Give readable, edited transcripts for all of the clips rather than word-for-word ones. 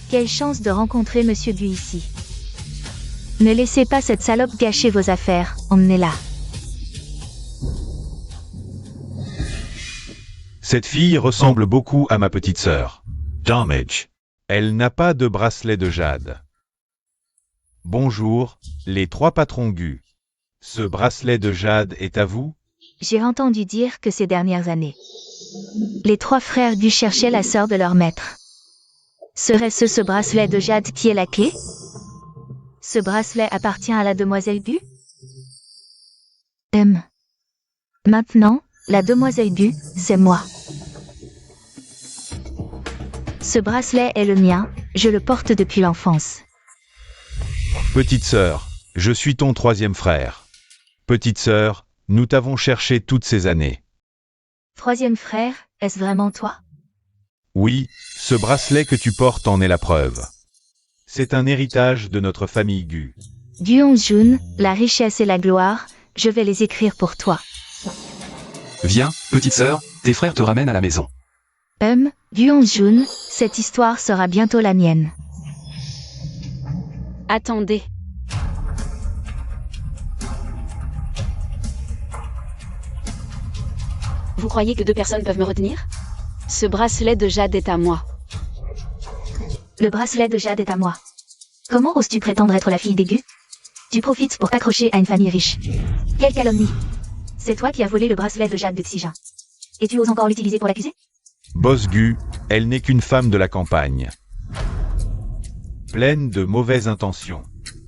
Quelle chance de rencontrer Monsieur Gu ici. Ne laissez pas cette salope gâcher vos affaires, emmenez-la. Cette fille ressemble beaucoup à ma petite sœur. Damage. Elle n'a pas de bracelet de jade. Bonjour, les trois patrons Gu. Ce bracelet de jade est à vous? J'ai entendu dire que ces dernières années, les trois frères Gu cherchaient la sœur de leur maître. Serait-ce ce bracelet de jade qui est la clé? Ce bracelet appartient à la demoiselle Gu? Maintenant, la demoiselle Gu, c'est moi. Ce bracelet est le mien, je le porte depuis l'enfance. Petite sœur, je suis ton troisième frère. Petite sœur, nous t'avons cherché toutes ces années. Troisième frère, est-ce vraiment toi? Oui, ce bracelet que tu portes en est la preuve. C'est un héritage de notre famille Gu. Gu Hongjoon, la richesse et la gloire, je vais les écrire pour toi. Viens, petite sœur, tes frères te ramènent à la maison. Gu Hongjoon, cette histoire sera bientôt la mienne. Attendez. Vous croyez que deux personnes peuvent me retenir? Ce bracelet de jade est à moi. Le bracelet de jade est à moi. Comment oses-tu prétendre être la fille des Gu? Tu profites pour t'accrocher à une famille riche. Quelle calomnie! C'est toi qui as volé le bracelet de jade de Xijin. Et tu oses encore l'utiliser pour l'accuser? Boss Gu, elle n'est qu'une femme de la campagne. Pleine de mauvaises intentions.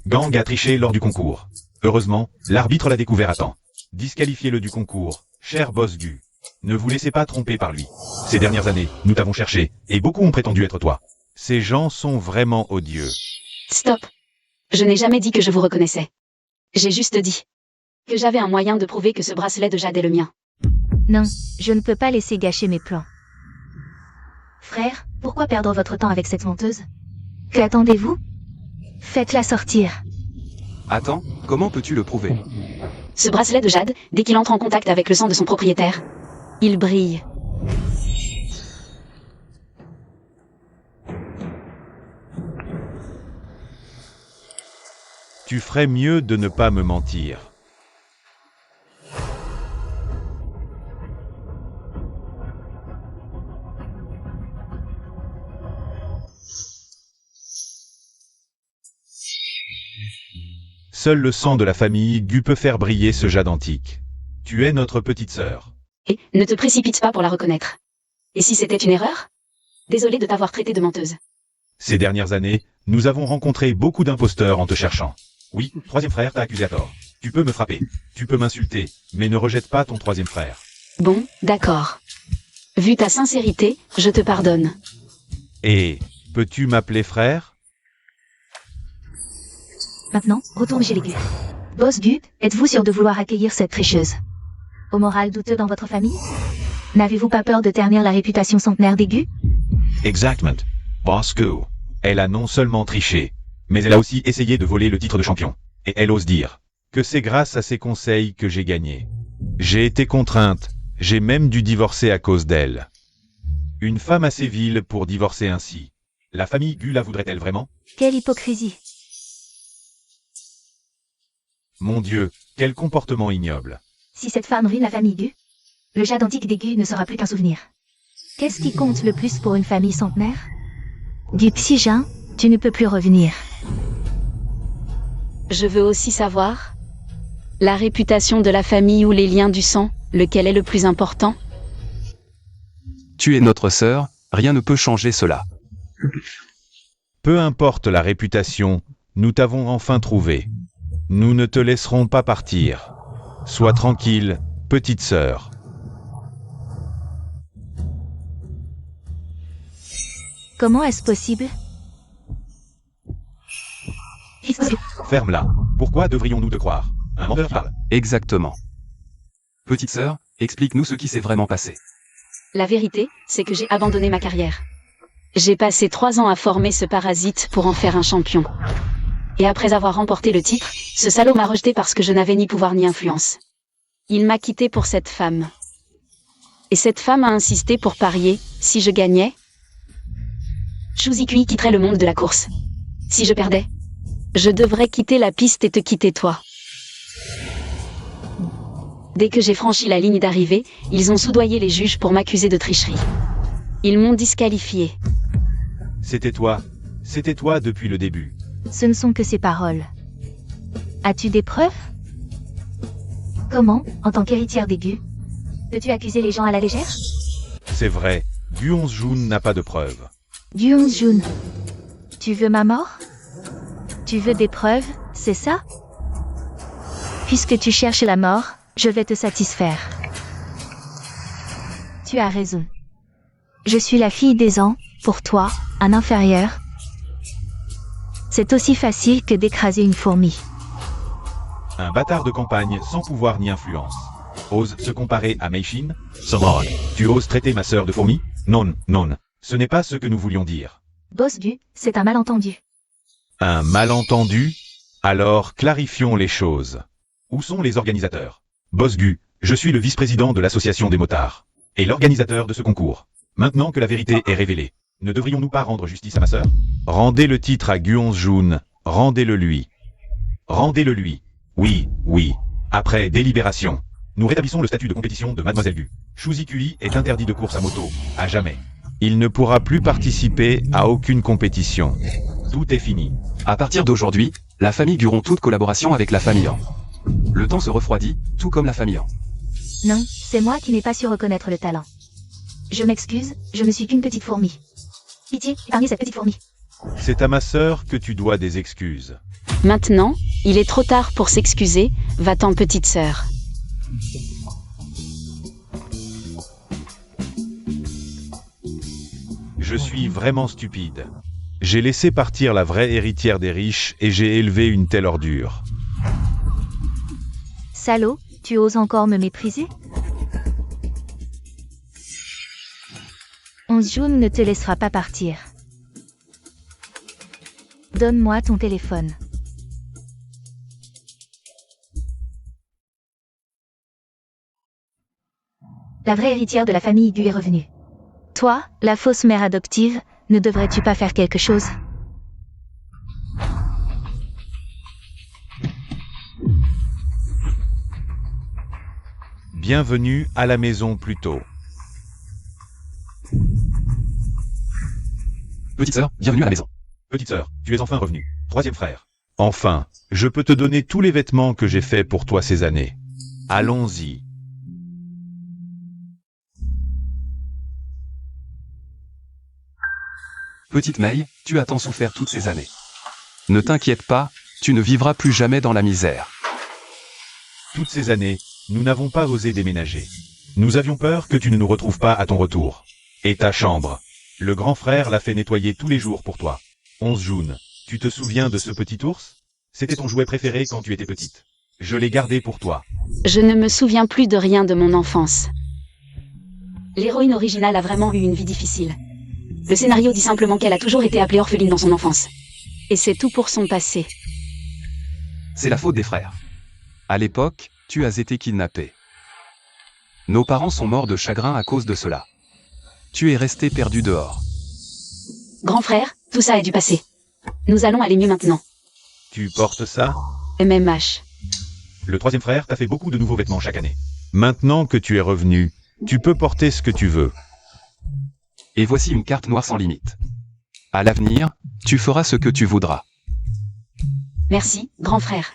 Gang a triché lors du concours. Heureusement, l'arbitre l'a découvert à temps. Disqualifiez-le du concours, cher Boss Gu. Ne vous laissez pas tromper par lui. Ces dernières années, nous t'avons cherché, et beaucoup ont prétendu être toi. Ces gens sont vraiment odieux. Stop. Je n'ai jamais dit que je vous reconnaissais. J'ai juste dit que j'avais un moyen de prouver que ce bracelet de jade est le mien. Non, je ne peux pas laisser gâcher mes plans. Frère, pourquoi perdre votre temps avec cette menteuse? Que attendez-vous? Faites-la sortir. Attends, comment peux-tu le prouver? Ce bracelet de jade, dès qu'il entre en contact avec le sang de son propriétaire, il brille. Tu ferais mieux de ne pas me mentir. Seul le sang de la famille Gu peut faire briller ce jade antique. Tu es notre petite sœur. Et ne te précipite pas pour la reconnaître. Et si c'était une erreur? Désolé de t'avoir traité de menteuse. Ces dernières années, nous avons rencontré beaucoup d'imposteurs en te cherchant. Oui, troisième frère t'a accusé à tort. Tu peux me frapper, tu peux m'insulter, mais ne rejette pas ton troisième frère. Bon, d'accord. Vu ta sincérité, je te pardonne. Et, peux-tu m'appeler frère? Maintenant, retournez chez les Gu. Boss Gu, êtes-vous sûr de vouloir accueillir cette tricheuse? Au moral douteux dans votre famille? N'avez-vous pas peur de ternir la réputation centenaire des Gu? Exactement. Boss Gu. Elle a non seulement triché, mais elle a aussi essayé de voler le titre de champion. Et elle ose dire que c'est grâce à ses conseils que j'ai gagné. J'ai été contrainte, j'ai même dû divorcer à cause d'elle. Une femme assez vile pour divorcer ainsi. La famille Gu la voudrait-elle vraiment? Quelle hypocrisie! Mon Dieu, quel comportement ignoble. Si cette femme ruine la famille Gu, le jade antique des Gu ne sera plus qu'un souvenir. Qu'est-ce qui compte le plus pour une famille centenaire? Du Xijin, tu ne peux plus revenir. Je veux aussi savoir la réputation de la famille ou les liens du sang, lequel est le plus important? Tu es notre sœur, rien ne peut changer cela. Peu importe la réputation, nous t'avons enfin trouvé. Nous ne te laisserons pas partir. Sois tranquille, petite sœur. Comment est-ce possible? Ferme-la. Pourquoi devrions-nous te croire? Un menteur parle. Exactement. Petite sœur, explique-nous ce qui s'est vraiment passé. La vérité, c'est que j'ai abandonné ma carrière. J'ai passé 3 ans à former ce parasite pour en faire un champion. Et après avoir remporté le titre, ce salaud m'a rejeté parce que je n'avais ni pouvoir ni influence. Il m'a quitté pour cette femme. Et cette femme a insisté pour parier, si je gagnais, Shuzikui quitterait le monde de la course. Si je perdais, je devrais quitter la piste et te quitter toi. Dès que j'ai franchi la ligne d'arrivée, ils ont soudoyé les juges pour m'accuser de tricherie. Ils m'ont disqualifié. C'était toi depuis le début. Ce ne sont que ces paroles. As-tu des preuves? Comment, en tant qu'héritière des Gu, peux-tu accuser les gens à la légère? C'est vrai, Gu Jun n'a pas de preuves. Gu Jun, tu veux ma mort? Tu veux des preuves, c'est ça? Puisque tu cherches la mort, je vais te satisfaire. Tu as raison. Je suis la fille des ans, pour toi, un inférieur. C'est aussi facile que d'écraser une fourmi. Un bâtard de campagne sans pouvoir ni influence. Ose se comparer à Meishin? Solon. Tu oses traiter ma sœur de fourmi? Non, non. Ce n'est pas ce que nous voulions dire. Boss Gu, c'est un malentendu. Un malentendu? Alors clarifions les choses. Où sont les organisateurs? Boss Gu, je suis le vice-président de l'association des motards. Et l'organisateur de ce concours. Maintenant que la vérité est révélée, ne devrions-nous pas rendre justice à ma sœur? Rendez le titre à Gu Jun, rendez-le lui. Rendez-le lui. Oui, oui. Après délibération, nous rétablissons le statut de compétition de Mademoiselle Gu. Shuzikui est interdit de course à moto, à jamais. Il ne pourra plus participer à aucune compétition. Tout est fini. À partir d'aujourd'hui, la famille Gu rompt toute collaboration avec la famille Han. Le temps se refroidit, tout comme la famille Han. Non, c'est moi qui n'ai pas su reconnaître le talent. Je m'excuse, je ne suis qu'une petite fourmi. Pitié, épargnez cette petite fourmi. C'est à ma sœur que tu dois des excuses. Maintenant, il est trop tard pour s'excuser, va-t'en petite sœur. Je suis vraiment stupide. J'ai laissé partir la vraie héritière des riches et j'ai élevé une telle ordure. Salaud, tu oses encore me mépriser? Jun ne te laissera pas partir. Donne-moi ton téléphone. La vraie héritière de la famille Gu est revenue. Toi, la fausse mère adoptive, ne devrais-tu pas faire quelque chose? Bienvenue à la maison plus tôt. Petite sœur, bienvenue à la maison. Petite sœur, tu es enfin revenue. Troisième frère. Enfin, je peux te donner tous les vêtements que j'ai faits pour toi ces années. Allons-y. Petite Mei, tu as tant souffert toutes ces années. Ne t'inquiète pas, tu ne vivras plus jamais dans la misère. Toutes ces années, nous n'avons pas osé déménager. Nous avions peur que tu ne nous retrouves pas à ton retour. Et ta chambre. Le grand frère l'a fait nettoyer tous les jours pour toi. 11 Jun, tu te souviens de ce petit ours? C'était ton jouet préféré quand tu étais petite. Je l'ai gardé pour toi. Je ne me souviens plus de rien de mon enfance. L'héroïne originale a vraiment eu une vie difficile. Le scénario dit simplement qu'elle a toujours été appelée orpheline dans son enfance. Et c'est tout pour son passé. C'est la faute des frères. À l'époque, tu as été kidnappé. Nos parents sont morts de chagrin à cause de cela. Tu es resté perdu dehors. Grand frère, tout ça est du passé. Nous allons aller mieux maintenant. Tu portes ça? MMH. Le troisième frère t'a fait beaucoup de nouveaux vêtements chaque année. Maintenant que tu es revenu, tu peux porter ce que tu veux. Et voici une carte noire sans limite. À l'avenir, tu feras ce que tu voudras. Merci, grand frère.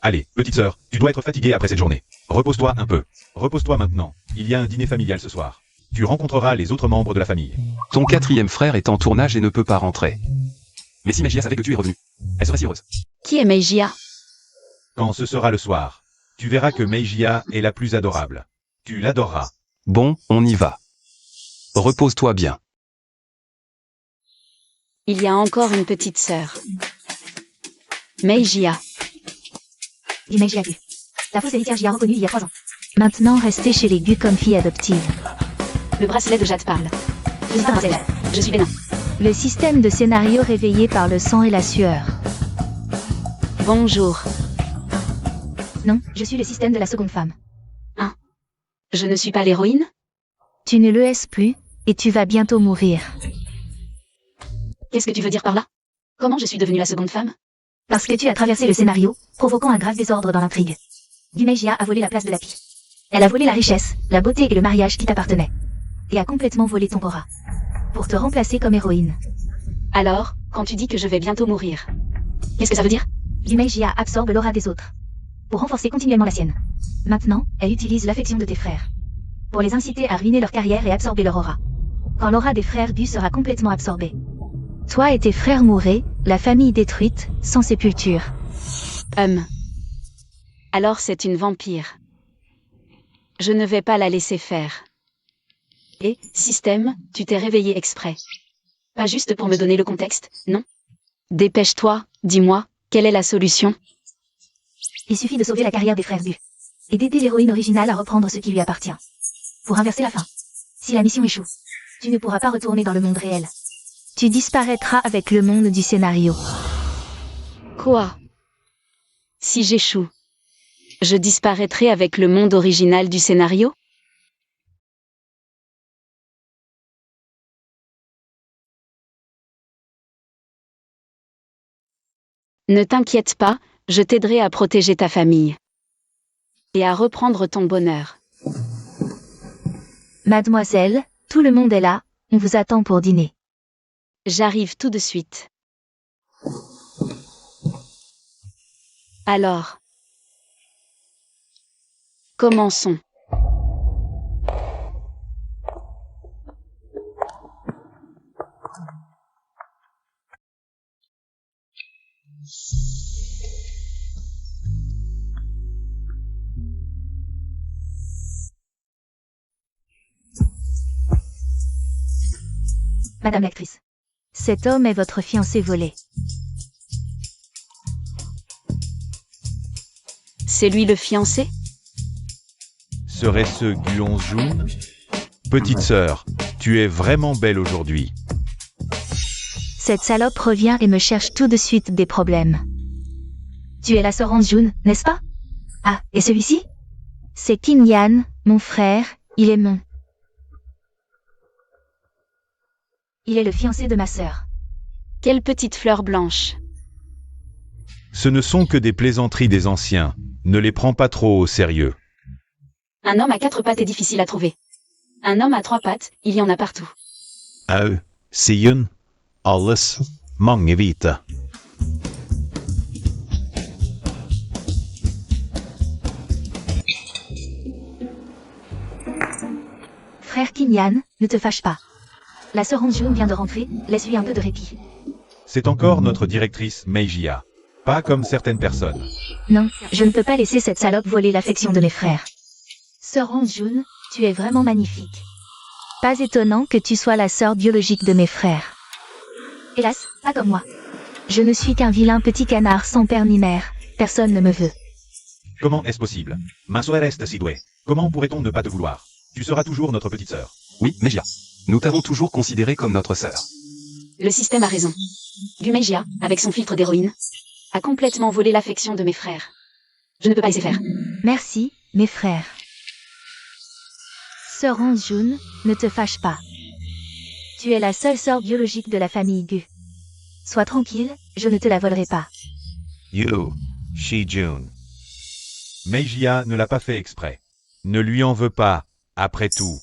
Allez, petite sœur, tu dois être fatiguée après cette journée. Repose-toi un peu. Repose-toi maintenant. Il y a un dîner familial ce soir. Tu rencontreras les autres membres de la famille. Ton quatrième frère est en tournage et ne peut pas rentrer. Mais si Meijia savait que tu es revenu, elle serait si heureuse. Qui est Meijia? Quand ce sera le soir, tu verras que Meijia est la plus adorable. Tu l'adoreras. Bon, on y va. Repose-toi bien. Il y a encore une petite sœur. Meijia. Du Meijia Gu. La fausse héritière J a reconnue il y a 3 ans. Maintenant, restez chez les Gu comme fille adoptive. Le bracelet de Jade parle. Je suis pas Marcel. Je suis Bénin. Le système de scénario réveillé par le sang et la sueur. Bonjour. Non, je suis le système de la seconde femme. Je ne suis pas l'héroïne? Tu ne le es plus, et tu vas bientôt mourir. Qu'est-ce que tu veux dire par là? Comment je suis devenue la seconde femme? Parce que tu as traversé le scénario, provoquant un grave désordre dans l'intrigue. Guimeijia a volé la place de Lapi. Elle a volé la richesse, la beauté et le mariage qui t'appartenaient. Et a complètement volé ton aura. Pour te remplacer comme héroïne. Alors, quand tu dis que je vais bientôt mourir, qu'est-ce que ça veut dire? Guimeijia absorbe l'aura des autres. Pour renforcer continuellement la sienne. Maintenant, elle utilise l'affection de tes frères. Pour les inciter à ruiner leur carrière et absorber leur aura. Quand l'aura des frères Gu sera complètement absorbée. Toi et tes frères mourrez, la famille détruite, sans sépulture. Alors c'est une vampire. Je ne vais pas la laisser faire. Et, système, tu t'es réveillé exprès. Pas juste pour me donner le contexte, non? Dépêche-toi, dis-moi, quelle est la solution? Il suffit de sauver la carrière des frères Gu. Et d'aider l'héroïne originale à reprendre ce qui lui appartient. Pour inverser la fin. Si la mission échoue, tu ne pourras pas retourner dans le monde réel. Tu disparaîtras avec le monde du scénario. Quoi? Si j'échoue, je disparaîtrai avec le monde original du scénario? Ne t'inquiète pas, je t'aiderai à protéger ta famille. Et à reprendre ton bonheur. Mademoiselle, tout le monde est là, on vous attend pour dîner. J'arrive tout de suite. Alors, commençons. Madame l'actrice. Cet homme est votre fiancé volé. C'est lui le fiancé? Serait-ce Guon Jun? Petite sœur, tu es vraiment belle aujourd'hui. Cette salope revient et me cherche tout de suite des problèmes. Tu es la sœur Jun, n'est-ce pas? Ah, et celui-ci? C'est Kim Yan, mon frère, il est mon... Il est le fiancé de ma sœur. Quelle petite fleur blanche. Ce ne sont que des plaisanteries des anciens, ne les prends pas trop au sérieux. Un homme à 4 pattes est difficile à trouver. Un homme à 3 pattes, il y en a partout. Sien, alles, mange vita. Frère Kim Yan, ne te fâche pas. La sœur Jun vient de rentrer, laisse-lui un peu de répit. C'est encore notre directrice Meijia. Pas comme certaines personnes. Non, je ne peux pas laisser cette salope voler l'affection de mes frères. Sœur Jun, tu es vraiment magnifique. Pas étonnant que tu sois la sœur biologique de mes frères. Hélas, pas comme moi. Je ne suis qu'un vilain petit canard sans père ni mère, personne ne me veut. Comment est-ce possible? Ma sœur est si douée. Comment pourrait-on ne pas te vouloir? Tu seras toujours notre petite sœur. Oui, Meijia. Nous t'avons toujours considéré comme notre sœur. Le système a raison. Guimeijia, avec son filtre d'héroïne, a complètement volé l'affection de mes frères. Je ne peux pas laisser faire. Merci, mes frères. Sœur Jun, ne te fâche pas. Tu es la seule sœur biologique de la famille Gu. Sois tranquille, je ne te la volerai pas. You, Shi-jun. Meijia ne l'a pas fait exprès. Ne lui en veux pas, après tout.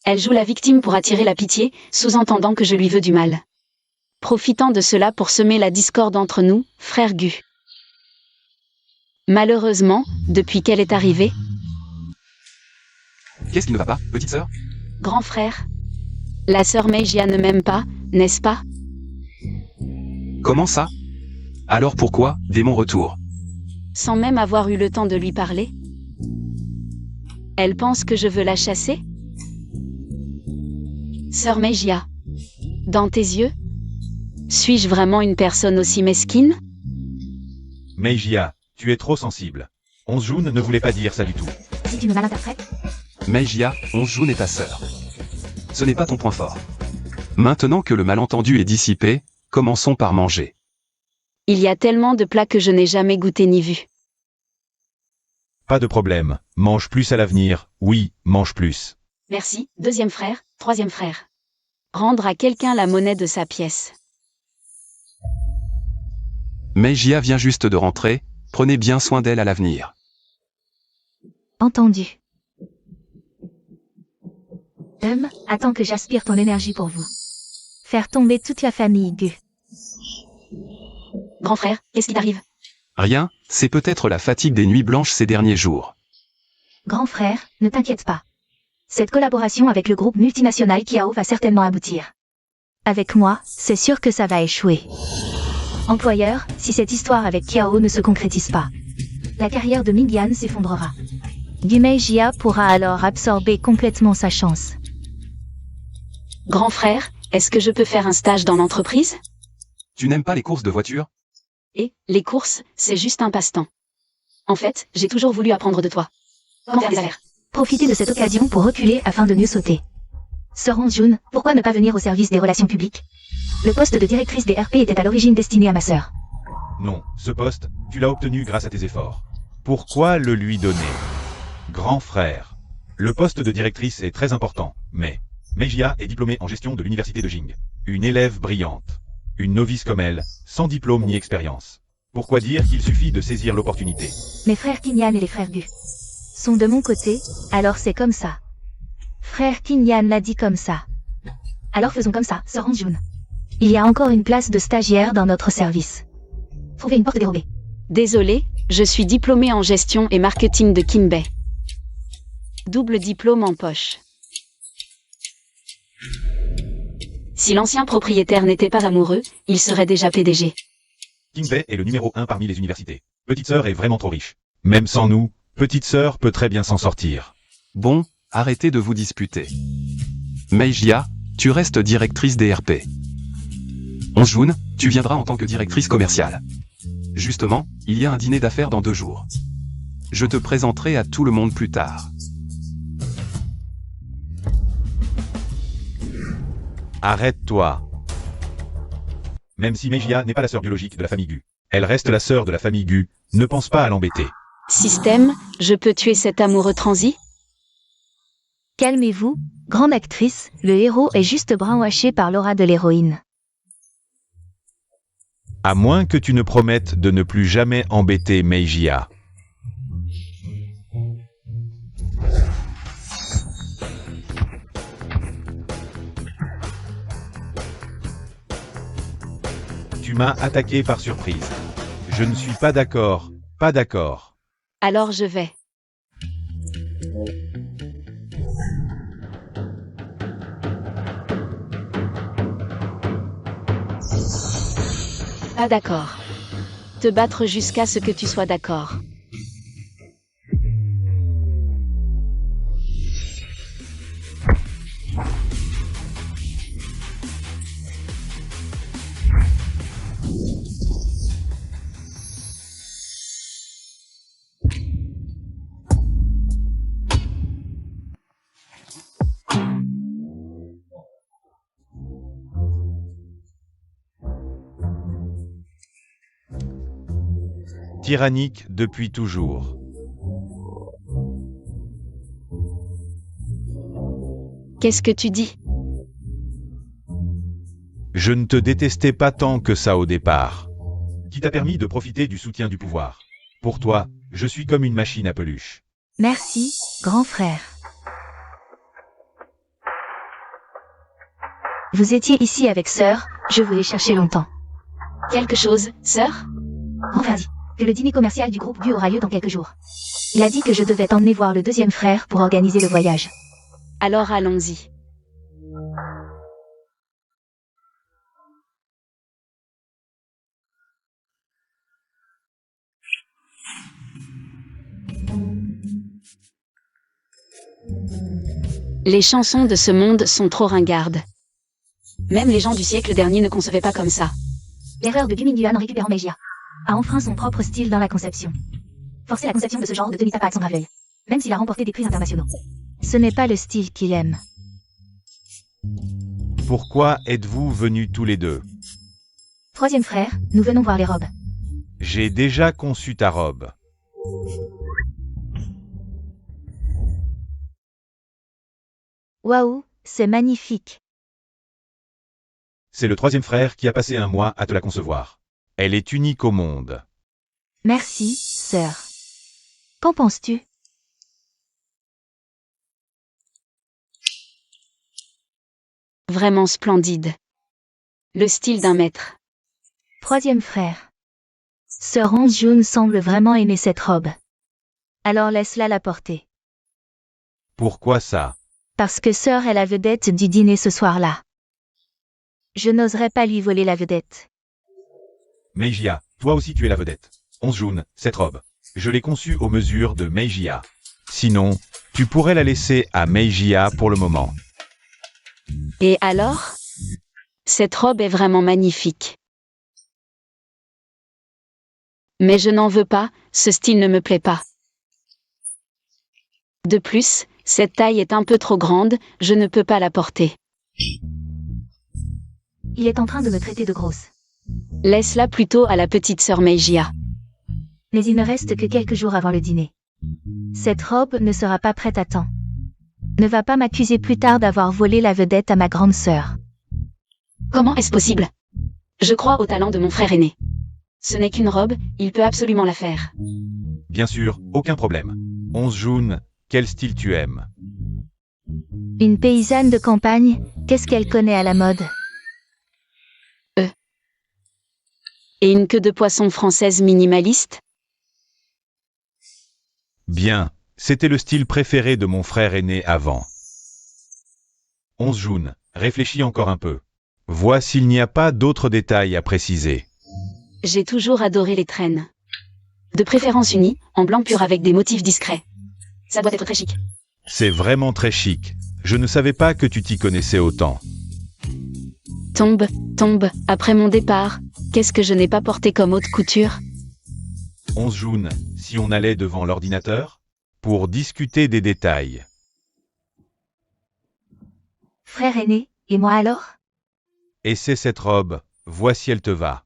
Elle joue la victime pour attirer la pitié, sous-entendant que je lui veux du mal. Profitant de cela pour semer la discorde entre nous, frères Gu. Malheureusement, depuis qu'elle est arrivée, Qu'est-ce qui ne va pas, petite sœur? grand frère, la sœur Meijia ne m'aime pas, n'est-ce pas? Comment ça? Alors pourquoi, dès mon retour? Sans même avoir eu le temps de lui parler? Elle pense que je veux la chasser? Sœur Meijia, dans tes yeux, suis-je vraiment une personne aussi mesquine? Meijia, tu es trop sensible. Jun ne voulait pas dire ça du tout. Si tu me malinterprètes, Meijia, Jun est ta sœur. Ce n'est pas ton point fort. Maintenant que le malentendu est dissipé, commençons par manger. Il y a tellement de plats que je n'ai jamais goûté ni vu. Pas de problème, mange plus à l'avenir, oui, mange plus. Merci, deuxième frère, troisième frère. Rendre à quelqu'un la monnaie de sa pièce. Meijia vient juste de rentrer, prenez bien soin d'elle à l'avenir. Entendu. Attends que j'aspire ton énergie pour vous. Faire tomber toute la famille Gu. Grand frère, qu'est-ce qui t'arrive? Rien, c'est peut-être la fatigue des nuits blanches ces derniers jours. Grand frère, ne t'inquiète pas. Cette collaboration avec le groupe multinational Kiao va certainement aboutir. Avec moi, c'est sûr que ça va échouer. Employeur, si cette histoire avec Kiao ne se concrétise pas, la carrière de Mingyan s'effondrera. Meijia pourra alors absorber complètement sa chance. Grand frère, est-ce que je peux faire un stage dans l'entreprise? Tu n'aimes pas les courses de voiture? Et, les courses, c'est juste un passe-temps. En fait, j'ai toujours voulu apprendre de toi. Comment faire des affaires? Profitez de cette occasion pour reculer afin de mieux sauter. Sœur Jun, pourquoi ne pas venir au service des relations publiques? Le poste de directrice des RP était à l'origine destiné à ma sœur. Non, ce poste, tu l'as obtenu grâce à tes efforts. Pourquoi le lui donner? Grand frère. Le poste de directrice est très important, mais Meijia est diplômée en gestion de l'université de Jing. Une élève brillante. Une novice comme elle, sans diplôme ni expérience. Pourquoi dire qu'il suffit de saisir l'opportunité? Mes frères Kinyan et les frères Gu sont de mon côté, alors c'est comme ça. Frère Kinyan l'a dit comme ça. Alors faisons comme ça, Sœur Jun. Il y a encore une place de stagiaire dans notre service. Trouvez une porte dérobée. Désolé, je suis diplômée en gestion et marketing de Kinbei. Double diplôme en poche. Si l'ancien propriétaire n'était pas amoureux, il serait déjà PDG. Kinbei est le numéro 1 parmi les universités. Petite sœur est vraiment trop riche. Même sans nous, petite sœur peut très bien s'en sortir. Bon, arrêtez de vous disputer. Meijia, tu restes directrice des RP. Jun, tu viendras en tant que directrice commerciale. Justement, il y a un dîner d'affaires dans 2 jours. Je te présenterai à tout le monde plus tard. Arrête-toi. Même si Meijia n'est pas la sœur biologique de la famille Gu, elle reste la sœur de la famille Gu, ne pense pas à l'embêter. Système, je peux tuer cet amoureux transi? Calmez-vous, grande actrice, le héros est juste brainwashé par l'aura de l'héroïne. À moins que tu ne promettes de ne plus jamais embêter Meijia. Tu m'as attaqué par surprise. Je ne suis pas d'accord, pas d'accord. Alors je vais. Pas d'accord. Te battre jusqu'à ce que tu sois d'accord. Tyrannique depuis toujours. Qu'est-ce que tu dis? Je ne te détestais pas tant que ça au départ. Qui t'a permis de profiter du soutien du pouvoir. Pour toi, je suis comme une machine à peluche. Merci, grand frère. Vous étiez ici avec sœur, je vous ai cherché longtemps. Quelque chose, sœur? Grand frère dit que le dîner commercial du groupe Gu aura lieu dans quelques jours. Il a dit que je devais t'emmener voir le deuxième frère pour organiser le voyage. Alors allons-y. Les chansons de ce monde sont trop ringardes. Même les gens du siècle dernier ne concevaient pas comme ça. L'erreur de Gu Mingyuan en récupérant Meijia a enfreint son propre style dans la conception. Forcer la conception de ce genre de ne tape pas à son graveuil, même s'il a remporté des prix internationaux. Ce n'est pas le style qu'il aime. Pourquoi êtes-vous venus tous les deux? Troisième frère, nous venons voir les robes. J'ai déjà conçu ta robe. Waouh, c'est magnifique. c'est le troisième frère qui a passé un mois à te la concevoir. Elle est unique au monde. Merci, sœur. Qu'en penses-tu? Vraiment splendide. Le style d'un maître. Troisième frère. Sœur Onjun semble vraiment aimer cette robe. Alors laisse-la la porter. Pourquoi ça? Parce que sœur est la vedette du dîner ce soir-là. Je n'oserais pas lui voler la vedette. Meijia, toi aussi tu es la vedette. Onjun, cette robe. Je l'ai conçue aux mesures de Meijia. Sinon, tu pourrais la laisser à Meijia pour le moment. Et alors? Cette robe est vraiment magnifique. Mais je n'en veux pas, ce style ne me plaît pas. De plus, cette taille est un peu trop grande, je ne peux pas la porter. Il est en train de me traiter de grosse. Laisse-la plutôt à la petite sœur Meijia. Mais il ne reste que quelques jours avant le dîner. Cette robe ne sera pas prête à temps. Ne va pas m'accuser plus tard d'avoir volé la vedette à ma grande sœur. Comment est-ce possible? Je crois au talent de mon frère aîné. Ce n'est qu'une robe, il peut absolument la faire. Bien sûr, aucun problème. Onjun, quel style tu aimes? Une paysanne de campagne, qu'est-ce qu'elle connaît à la mode? Et une queue de poisson française minimaliste? Bien, c'était le style préféré de mon frère aîné avant. Onjun, réfléchis encore un peu. Vois s'il n'y a pas d'autres détails à préciser. J'ai toujours adoré les traînes. De préférence unies, en blanc pur avec des motifs discrets. Ça doit être très chic. C'est vraiment très chic. Je ne savais pas que tu t'y connaissais autant. Tombe, après mon départ, qu'est-ce que je n'ai pas porté comme haute couture? Onjun, si on allait devant l'ordinateur pour discuter des détails. Frère aîné, et moi alors? Et c'est cette robe, vois si elle te va.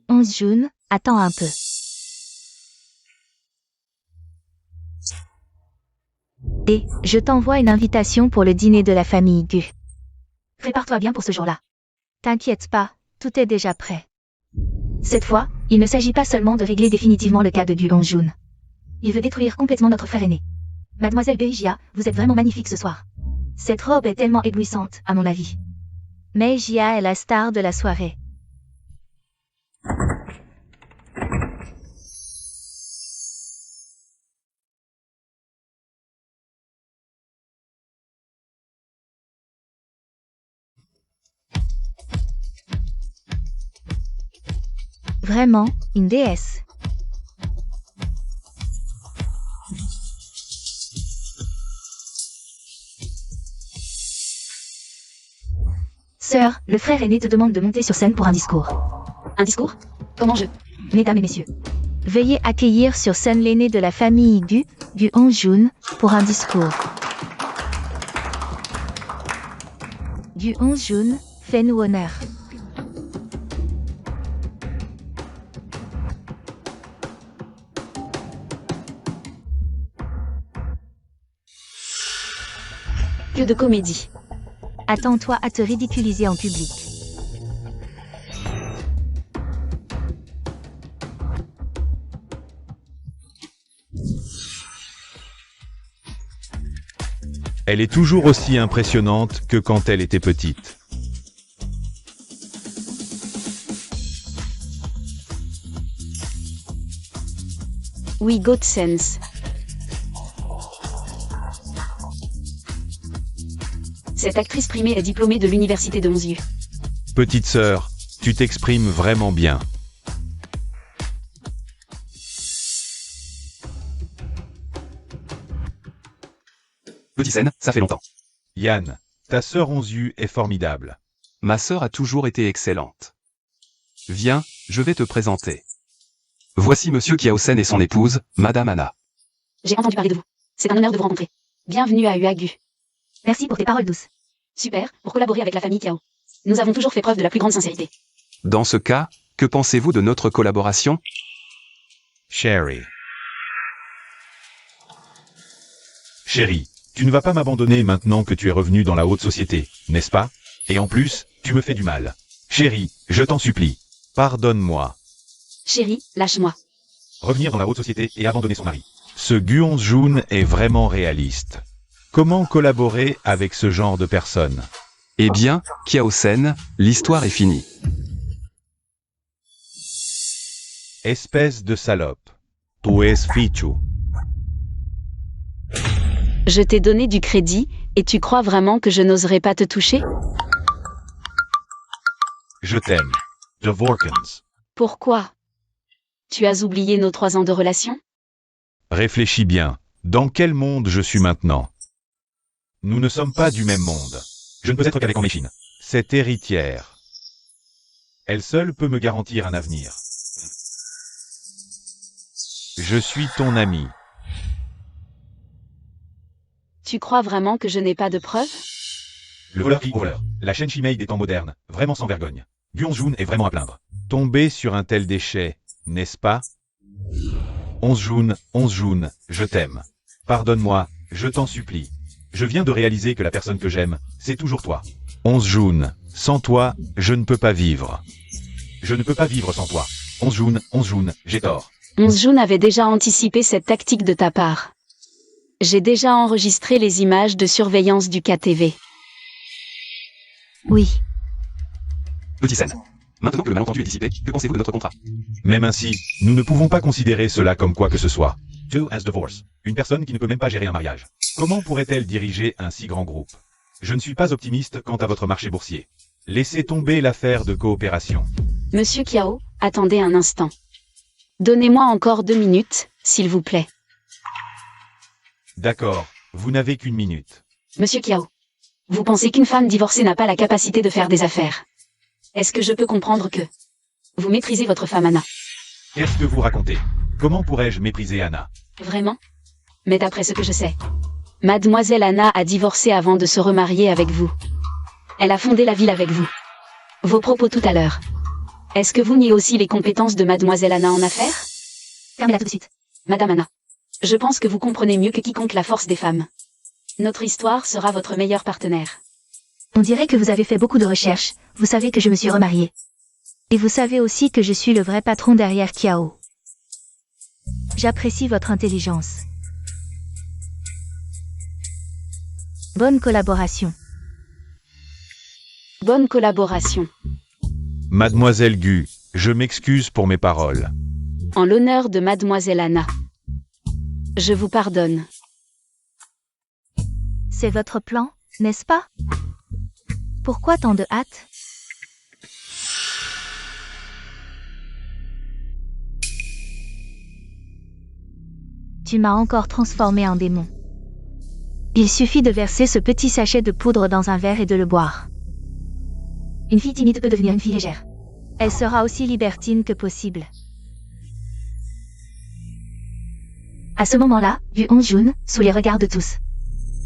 Onjun, attends un peu. Et, je t'envoie une invitation pour le dîner de la famille Gu. Prépare-toi bien pour ce jour-là. T'inquiète pas, tout est déjà prêt. Cette fois, il ne s'agit pas seulement de régler définitivement le cas de Gu Onjun. Il veut détruire complètement notre frère aîné. Mademoiselle Meijia, vous êtes vraiment magnifique ce soir. Cette robe est tellement éblouissante, à mon avis. Meijia est la star de la soirée. Vraiment, une déesse. Sœur, le frère aîné te demande de monter sur scène pour un discours. Un discours? Comment je... Mesdames et messieurs, veuillez accueillir sur scène l'aîné de la famille Gu Onjun, pour un discours. Gu Onjun, fais-nous honneur. Que de comédie. Attends-toi à te ridiculiser en public. Elle est toujours aussi impressionnante que quand elle était petite. We got sense. Cette actrice primée est diplômée de l'université de Onziu. Petite sœur, tu t'exprimes vraiment bien. Petite scène, ça fait longtemps. Yann, ta sœur Onziu est formidable. Ma sœur a toujours été excellente. Viens, je vais te présenter. Voici Monsieur Kiaosen et son épouse, Madame Anna. J'ai entendu parler de vous. C'est un honneur de vous rencontrer. Bienvenue à Uagu. Merci pour tes paroles douces. Super, pour collaborer avec la famille Kiao. Nous avons toujours fait preuve de la plus grande sincérité. Dans ce cas, que pensez-vous de notre collaboration? Chérie, Tu ne vas pas m'abandonner maintenant que tu es revenu dans la haute société, n'est-ce pas? Et en plus, tu me fais du mal. Chérie, je t'en supplie. Pardonne-moi. Chérie, lâche-moi. Revenir dans la haute société et abandonner son mari. Ce Guon-Jun est vraiment réaliste. Comment collaborer avec ce genre de personne? Eh bien, Kiao-sen, l'histoire est finie. Espèce de salope. Tu es fichu. Je t'ai donné du crédit, et tu crois vraiment que je n'oserais pas te toucher? Je t'aime. The Vorkens. Pourquoi? Tu as oublié nos 3 ans de relation? Réfléchis bien. Dans quel monde je suis maintenant? Nous ne sommes pas du même monde. Je ne peux être qu'avec Méchine. Cette héritière. Elle seule peut me garantir un avenir. Je suis ton ami. Tu crois vraiment que je n'ai pas de preuves? Le voleur qui voleur. La chaîne Shimei des temps modernes. Vraiment sans vergogne. Guon-Jun est vraiment à plaindre. Tomber sur un tel déchet, n'est-ce pas? 11 Jun, je t'aime. Pardonne-moi, je t'en supplie. Je viens de réaliser que la personne que j'aime, c'est toujours toi. 11 Jun, sans toi, je ne peux pas vivre. Je ne peux pas vivre sans toi. 11 Jun, j'ai tort. 11 Jun avait déjà anticipé cette tactique de ta part. J'ai déjà enregistré les images de surveillance du KTV. Oui. Petite scène. Maintenant que le malentendu est dissipé, que pensez-vous de notre contrat? Même ainsi, nous ne pouvons pas considérer cela comme quoi que ce soit. Two as divorce. Une personne qui ne peut même pas gérer un mariage. Comment pourrait-elle diriger un si grand groupe? Je ne suis pas optimiste quant à votre marché boursier. Laissez tomber l'affaire de coopération. Monsieur Kiao, attendez un instant. Donnez-moi encore 2 minutes, s'il vous plaît. D'accord, vous n'avez qu'une minute. Monsieur Kiao, vous pensez qu'une femme divorcée n'a pas la capacité de faire des affaires? Est-ce que je peux comprendre que vous méprisez votre femme Anna? Qu'est-ce que vous racontez? Comment pourrais-je mépriser Anna? Vraiment? Mais d'après ce que je sais, Mademoiselle Anna a divorcé avant de se remarier avec vous. Elle a fondé la ville avec vous. Vos propos tout à l'heure. Est-ce que vous niez aussi les compétences de Mademoiselle Anna en affaires? Fermez-la tout de suite. Madame Anna, je pense que vous comprenez mieux que quiconque la force des femmes. Notre histoire sera votre meilleur partenaire. On dirait que vous avez fait beaucoup de recherches. Vous savez que je me suis remariée. Et vous savez aussi que je suis le vrai patron derrière Kiao. J'apprécie votre intelligence. Bonne collaboration. Bonne collaboration. Mademoiselle Gu, je m'excuse pour mes paroles. En l'honneur de Mademoiselle Anna. Je vous pardonne. C'est votre plan, n'est-ce pas? Pourquoi tant de hâte? Tu m'as encore transformé en démon. Il suffit de verser ce petit sachet de poudre dans un verre et de le boire. Une fille timide peut devenir une fille légère. Elle sera aussi libertine que possible. À ce moment-là, vu 11 Jun, sous les regards de tous.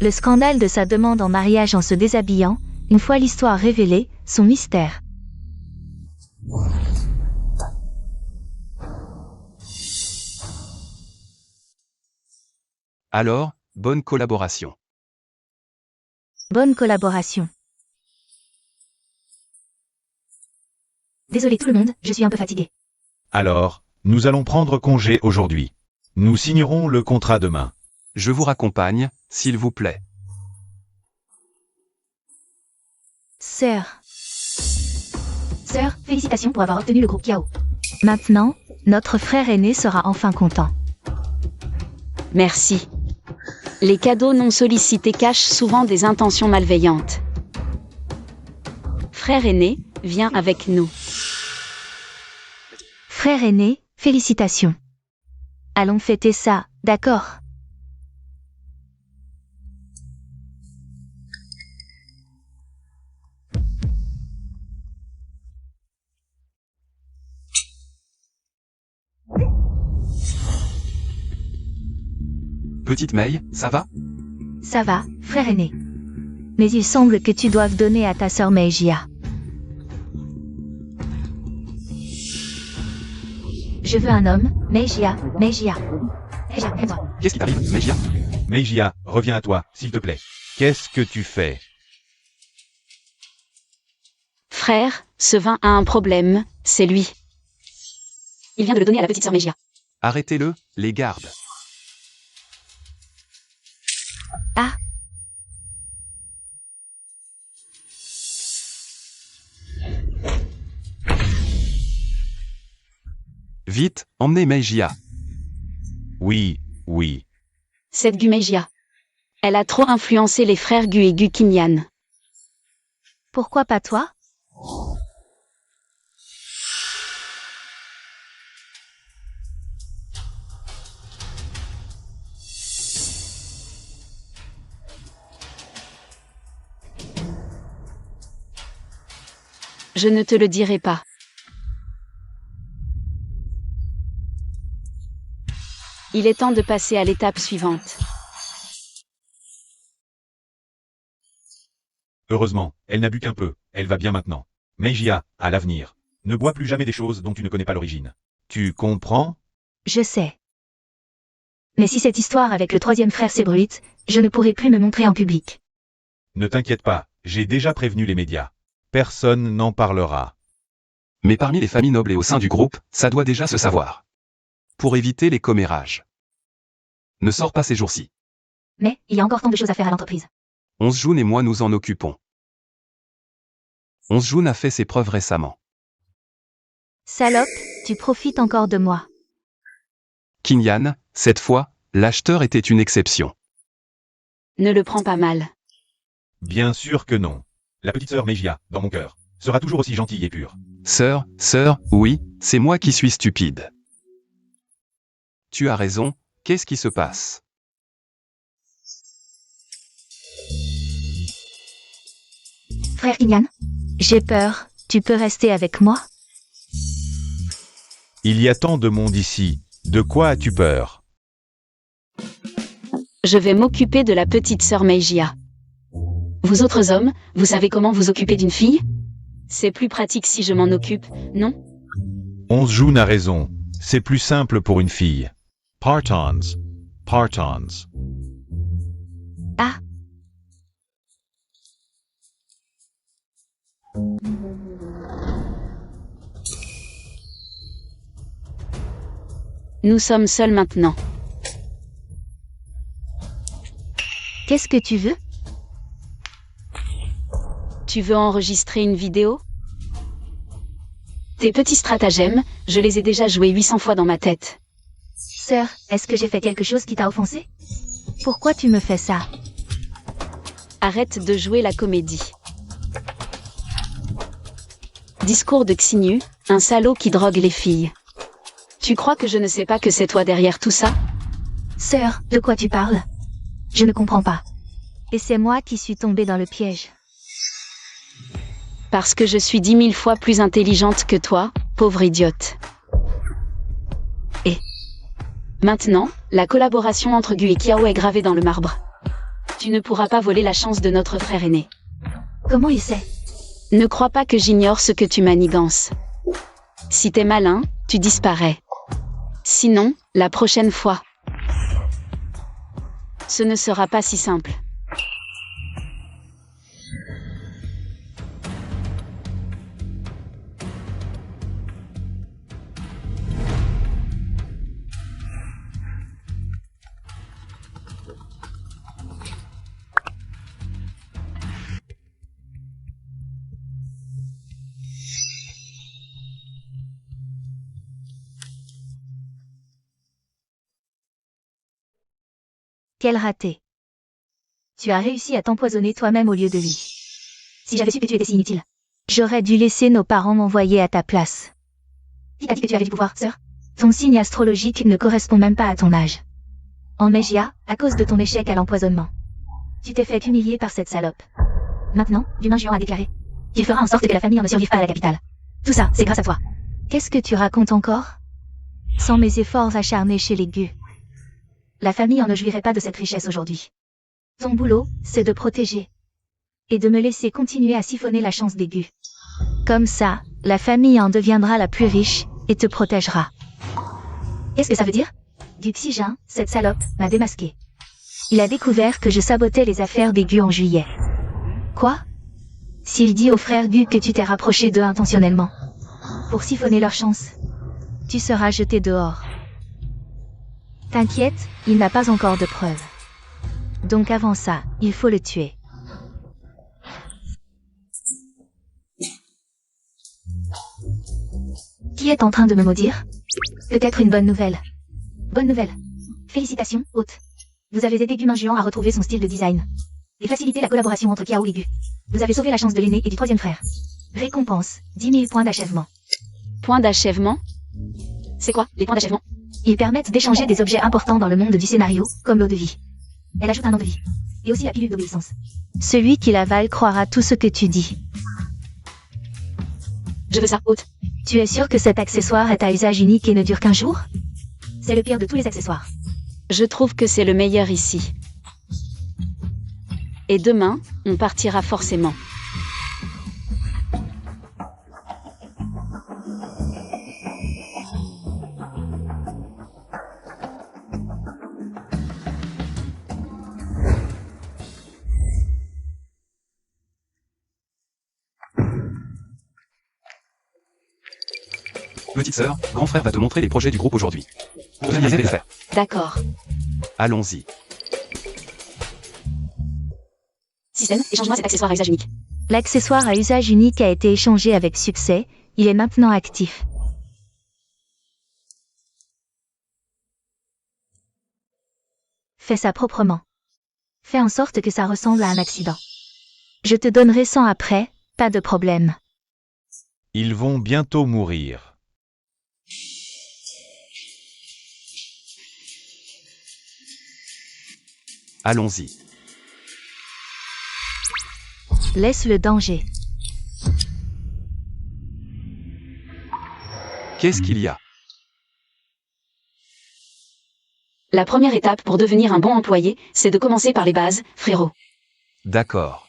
Le scandale de sa demande en mariage en se déshabillant, une fois l'histoire révélée, son mystère. Alors, bonne collaboration. Bonne collaboration. Désolé tout le monde, je suis un peu fatigué. Alors, nous allons prendre congé aujourd'hui. Nous signerons le contrat demain. Je vous raccompagne, s'il vous plaît. Sœur, félicitations pour avoir obtenu le groupe Kiao. Maintenant, notre frère aîné sera enfin content. Merci. Les cadeaux non sollicités cachent souvent des intentions malveillantes. Frère aîné, viens avec nous. Frère aîné, félicitations. Allons fêter ça, d'accord? Petite Mei, ça va? Ça va, frère aîné. Mais il semble que tu doives donner à ta sœur Meijia. Je veux un homme, Meijia. Meijia, aime-moi. Qu'est-ce qui t'arrive, Meijia? Meijia, reviens à toi, s'il te plaît. Qu'est-ce que tu fais? Frère, ce vin a un problème, c'est lui. Il vient de le donner à la petite sœur Meijia. Arrêtez-le, les gardes. Ah, Vite, emmenez Meijia. Oui, oui. Cette Gu Meijia. Elle a trop influencé les frères Gu et Gu Kinyan. pourquoi pas toi? Je ne te le dirai pas. Il est temps de passer à l'étape suivante. Heureusement, elle n'a bu qu'un peu, elle va bien maintenant. Meijia, à l'avenir. Ne bois plus jamais des choses dont tu ne connais pas l'origine. Tu comprends? Je sais. Mais si cette histoire avec le troisième frère s'ébruite, je ne pourrai plus me montrer en public. Ne t'inquiète pas, j'ai déjà prévenu les médias. Personne n'en parlera. Mais parmi les familles nobles et au sein du groupe, ça doit déjà se savoir. Pour éviter les commérages. Ne sors pas ces jours-ci. Mais, il y a encore tant de choses à faire à l'entreprise. 11 Jun et moi nous en occupons. 11 Jun a fait ses preuves récemment. Salope, tu profites encore de moi. Kinyan, cette fois, l'acheteur était une exception. Ne le prends pas mal. Bien sûr que non. La petite sœur Meijia, dans mon cœur, sera toujours aussi gentille et pure. Sœur, oui, c'est moi qui suis stupide. Tu as raison, qu'est-ce qui se passe? Frère Kinyan, j'ai peur, tu peux rester avec moi? Il y a tant de monde ici, de quoi as-tu peur? Je vais m'occuper de la petite sœur Meijia. Vous autres hommes, vous savez comment vous occuper d'une fille? C'est plus pratique si je m'en occupe, non? 11 Jun a raison, c'est plus simple pour une fille. Partons. Partons. Ah, Nous sommes seuls maintenant. qu'est-ce que tu veux? Tu veux enregistrer une vidéo? Tes petits stratagèmes, je les ai déjà joués 800 fois dans ma tête. Sœur, est-ce que j'ai fait quelque chose qui t'a offensé? Pourquoi tu me fais ça? Arrête de jouer la comédie. Discours de Xinyu, un salaud qui drogue les filles. Tu crois que je ne sais pas que c'est toi derrière tout ça? Sœur, de quoi tu parles? Je ne comprends pas. Et c'est moi qui suis tombée dans le piège. Parce que je suis 10 000 fois plus intelligente que toi, pauvre idiote. Et maintenant, la collaboration entre Gu et Kiao est gravée dans le marbre. Tu ne pourras pas voler la chance de notre frère aîné. Comment il sait? Ne crois pas que j'ignore ce que tu manigances. Si t'es malin, tu disparais. Sinon, la prochaine fois, ce ne sera pas si simple. Quel raté. Tu as réussi à t'empoisonner toi-même au lieu de lui. Si j'avais su que tu étais si inutile, j'aurais dû laisser nos parents m'envoyer à ta place. Qui t'a dit que tu avais du pouvoir, sœur? Ton signe astrologique ne correspond même pas à ton âge. En Meijia, à cause de ton échec à l'empoisonnement, tu t'es fait humilier par cette salope. Maintenant, l'humain géant a déclaré. Tu feras en sorte que la famille ne survive pas à la capitale. Tout ça, c'est grâce à toi. Qu'est-ce que tu racontes encore? Sans mes efforts acharnés chez les Gu, la famille en ne jouirait pas de cette richesse aujourd'hui. Ton boulot, c'est de protéger. Et de me laisser continuer à siphonner la chance des Gu. Comme ça, la famille en deviendra la plus riche, et te protégera. Qu'est-ce que ça veut dire? Du Xijin, cette salope, m'a démasqué. Il a découvert que je sabotais les affaires des Gu en juillet. Quoi? S'il dit aux frères Gu que tu t'es rapproché d'eux intentionnellement, pour siphonner leur chance, tu seras jeté dehors. T'inquiète, il n'a pas encore de preuves. Donc avant ça, il faut le tuer. Qui est en train de me maudire? Peut-être une bonne nouvelle. Bonne nouvelle. Félicitations, hôte. Vous avez aidé Gumin Géant à retrouver son style de design. Et facilité la collaboration entre Kiao et Gu. Vous avez sauvé la chance de l'aîné et du troisième frère. Récompense, 10 000 points d'achèvement. Point d'achèvement? C'est quoi, les points d'achèvement? Ils permettent d'échanger des objets importants dans le monde du scénario, comme l'eau de vie. Elle ajoute un nom de vie. Et aussi la pilule d'obéissance. Celui qui l'avale croira tout ce que tu dis. Je veux ça, hôte. Tu es sûr que cet accessoire est à usage unique et ne dure qu'un jour? C'est le pire de tous les accessoires. Je trouve que c'est le meilleur ici. Et demain, on partira forcément. Petite sœur, grand frère va te montrer les projets du groupe aujourd'hui. Vous deviez les faire. D'accord. Allons-y. Système, échange-moi cet accessoire à usage unique. L'accessoire à usage unique a été échangé avec succès, il est maintenant actif. Fais ça proprement. Fais en sorte que ça ressemble à un accident. Je te donnerai 100 après, pas de problème. Ils vont bientôt mourir. Allons-y. Laisse le danger. Qu'est-ce qu'il y a? La première étape pour devenir un bon employé, c'est de commencer par les bases, frérot. D'accord.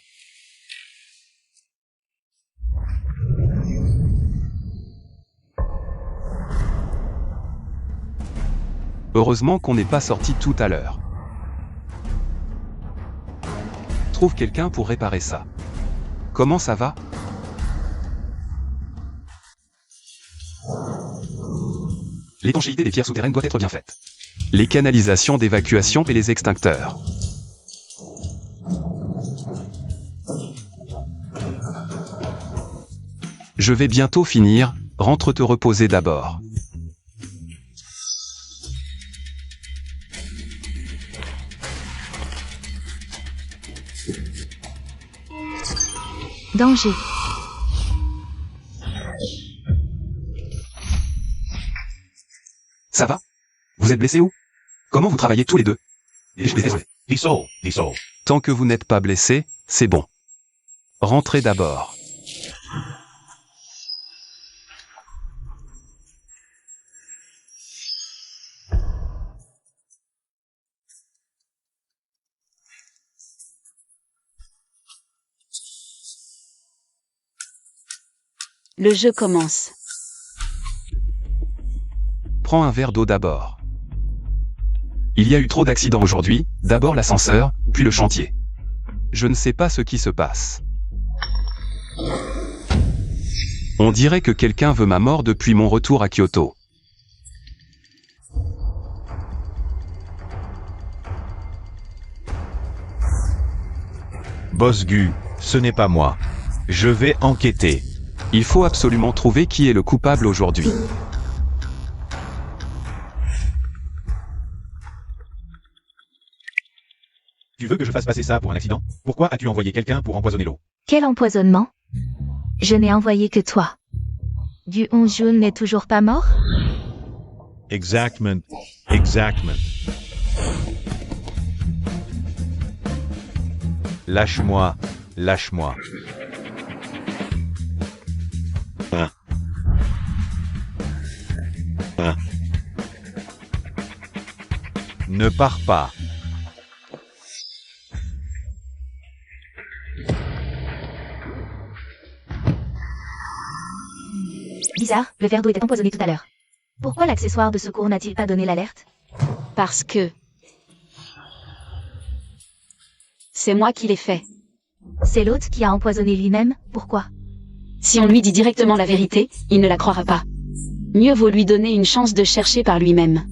Heureusement qu'on n'est pas sorti tout à l'heure. Trouve quelqu'un pour réparer ça. Comment ça va? L'étanchéité des pierres souterraines doit être bien faite. Les canalisations d'évacuation et les extincteurs. Je vais bientôt finir, rentre te reposer d'abord. Danger. Ça va? Vous êtes blessés où? Comment vous travaillez tous les deux? Dissolve. Tant que vous n'êtes pas blessés, c'est bon. Rentrez d'abord. Le jeu commence. Prends un verre d'eau d'abord. Il y a eu trop d'accidents aujourd'hui, d'abord l'ascenseur, puis le chantier. Je ne sais pas ce qui se passe. On dirait que quelqu'un veut ma mort depuis mon retour à Kyoto. Boss Gu, ce n'est pas moi. Je vais enquêter. Il faut absolument trouver qui est le coupable aujourd'hui. Tu veux que je fasse passer ça pour un accident? Pourquoi as-tu envoyé quelqu'un pour empoisonner l'eau? Quel empoisonnement? Je n'ai envoyé que toi. Du Honjun n'est toujours pas mort? Exactement. Lâche-moi. Ne pars pas. Bizarre, le verre d'eau était empoisonné tout à l'heure. Pourquoi l'accessoire de secours n'a-t-il pas donné l'alerte? Parce que... C'est moi qui l'ai fait. C'est l'autre qui a empoisonné lui-même, pourquoi? Si on lui dit directement la vérité, il ne la croira pas. Mieux vaut lui donner une chance de chercher par lui-même.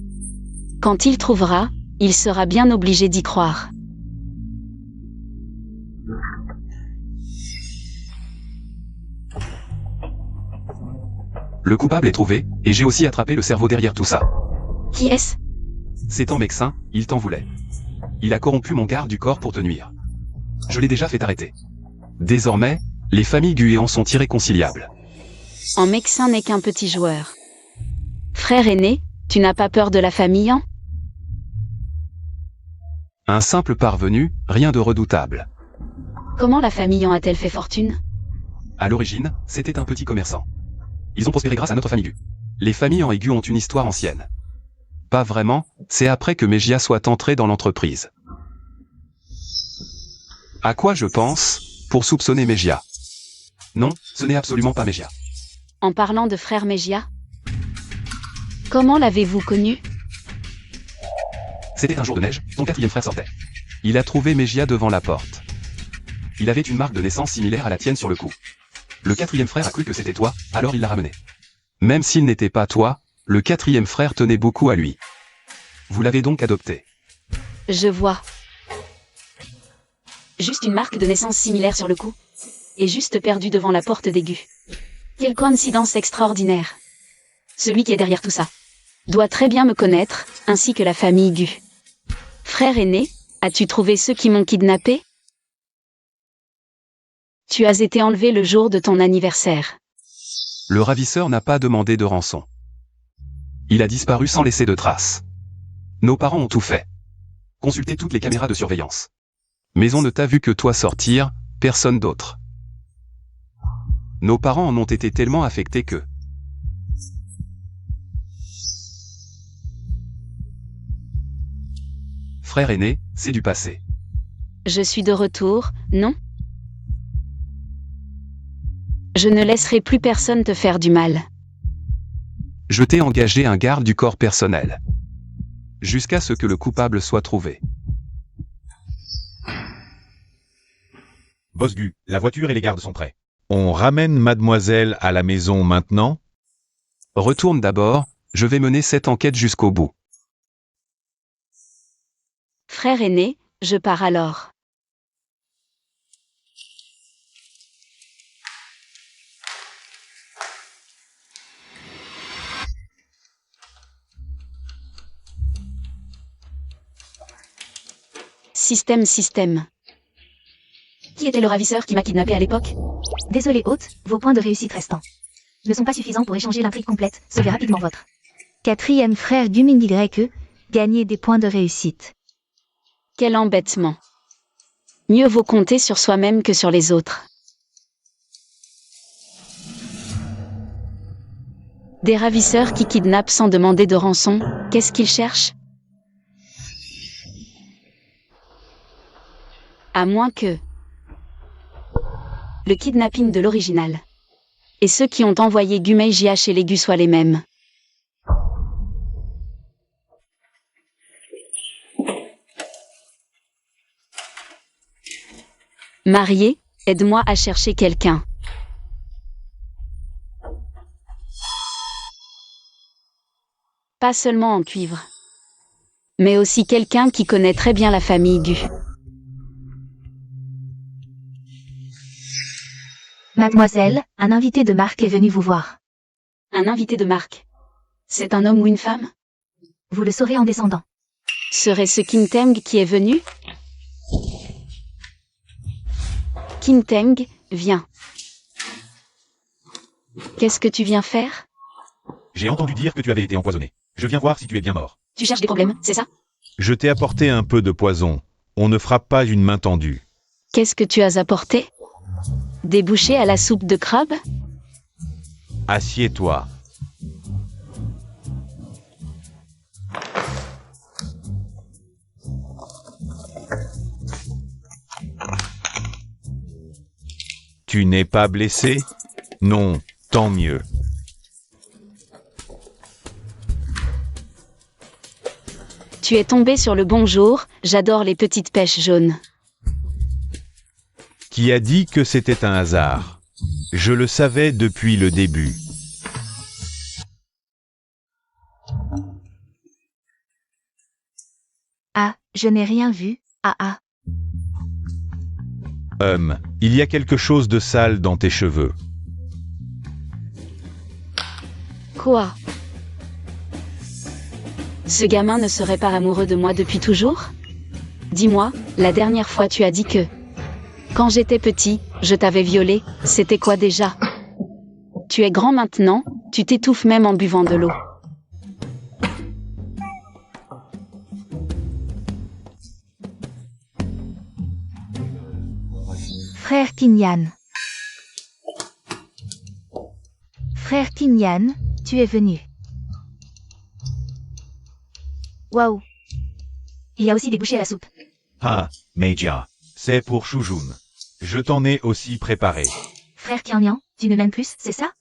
Quand il trouvera, il sera bien obligé d'y croire. Le coupable est trouvé, et j'ai aussi attrapé le cerveau derrière tout ça. Qui est-ce? C'est ton médecin, il t'en voulait. Il a corrompu mon garde du corps pour te nuire. Je l'ai déjà fait arrêter. Désormais, les familles Guéant sont irréconciliables. En Mexin n'est qu'un petit joueur. Frère aîné, tu n'as pas peur de la famille, hein? Un simple parvenu, rien de redoutable. Comment la famille en a-t-elle fait fortune? À l'origine, c'était un petit commerçant. Ils ont prospéré grâce à notre famille Gu. Les familles en Aigu ont une histoire ancienne. Pas vraiment, c'est après que Mejia soit entré dans l'entreprise. À quoi je pense, pour soupçonner Mejia? Non, ce n'est absolument pas Mejia. En parlant de frère Mejia? Comment l'avez-vous connu? C'était un jour de neige, ton quatrième frère sortait. Il a trouvé Mejia devant la porte. Il avait une marque de naissance similaire à la tienne sur le cou. Le quatrième frère a cru que c'était toi, alors il l'a ramené. Même s'il n'était pas toi, le quatrième frère tenait beaucoup à lui. Vous l'avez donc adopté. Je vois. Juste une marque de naissance similaire sur le cou. Et juste perdu devant la porte d'aigu. Quelle coïncidence extraordinaire. Celui qui est derrière tout ça doit très bien me connaître, ainsi que la famille Gu. Frère aîné, as-tu trouvé ceux qui m'ont kidnappé? Tu as été enlevé le jour de ton anniversaire. Le ravisseur n'a pas demandé de rançon. Il a disparu sans laisser de traces. Nos parents ont tout fait. Consultez toutes les caméras de surveillance. Mais on ne t'a vu que toi sortir, personne d'autre. Nos parents en ont été tellement affectés que... Frère aîné, c'est du passé. Je suis de retour, non? Je ne laisserai plus personne te faire du mal. Je t'ai engagé un garde du corps personnel. Jusqu'à ce que le coupable soit trouvé. Boss Gu, la voiture et les gardes sont prêts. On ramène mademoiselle à la maison maintenant? Retourne d'abord, je vais mener cette enquête jusqu'au bout. Frère aîné, je pars alors. Système. Qui était le ravisseur qui m'a kidnappé à l'époque? Désolé hôte, vos points de réussite restants ne sont pas suffisants pour échanger l'intrigue complète, sauvez rapidement votre quatrième frère Gumin YE, gagner des points de réussite. Quel embêtement. Mieux vaut compter sur soi-même que sur les autres. Des ravisseurs qui kidnappent sans demander de rançon, qu'est-ce qu'ils cherchent? À moins que... le kidnapping de l'original. Et ceux qui ont envoyé Gumeijia chez les Gu soient les mêmes. Marié, aide-moi à chercher quelqu'un. Pas seulement en cuivre. Mais aussi quelqu'un qui connaît très bien la famille Gu. Mademoiselle, un invité de marque est venu vous voir. Un invité de marque. C'est un homme ou une femme? Vous le saurez en descendant. Serait-ce Kinteng qui est venu? Kinteng, viens. Qu'est-ce que tu viens faire? J'ai entendu dire que tu avais été empoisonné. Je viens voir si tu es bien mort. Tu cherches des problèmes, c'est ça? Je t'ai apporté un peu de poison. On ne frappe pas une main tendue. Qu'est-ce que tu as apporté? Des bouchées à la soupe de crabe? Assieds-toi. Tu n'es pas blessé? Non, tant mieux. Tu es tombé sur le bon jour, j'adore les petites pêches jaunes. Qui a dit que c'était un hasard? Je le savais depuis le début. Ah, je n'ai rien vu. Il y a quelque chose de sale dans tes cheveux. Quoi? Ce gamin ne serait pas amoureux de moi depuis toujours? Dis-moi, la dernière fois tu as dit que... Quand j'étais petit, je t'avais violé, c'était quoi déjà? Tu es grand maintenant, tu t'étouffes même en buvant de l'eau. Frère Kinyan. Frère Kinyan, tu es venu. Waouh. Il y a aussi des bouchées à la soupe. Ah, Meijia, c'est pour Shujun. Je t'en ai aussi préparé. Frère Kinyan, tu me m'aimes plus, c'est ça?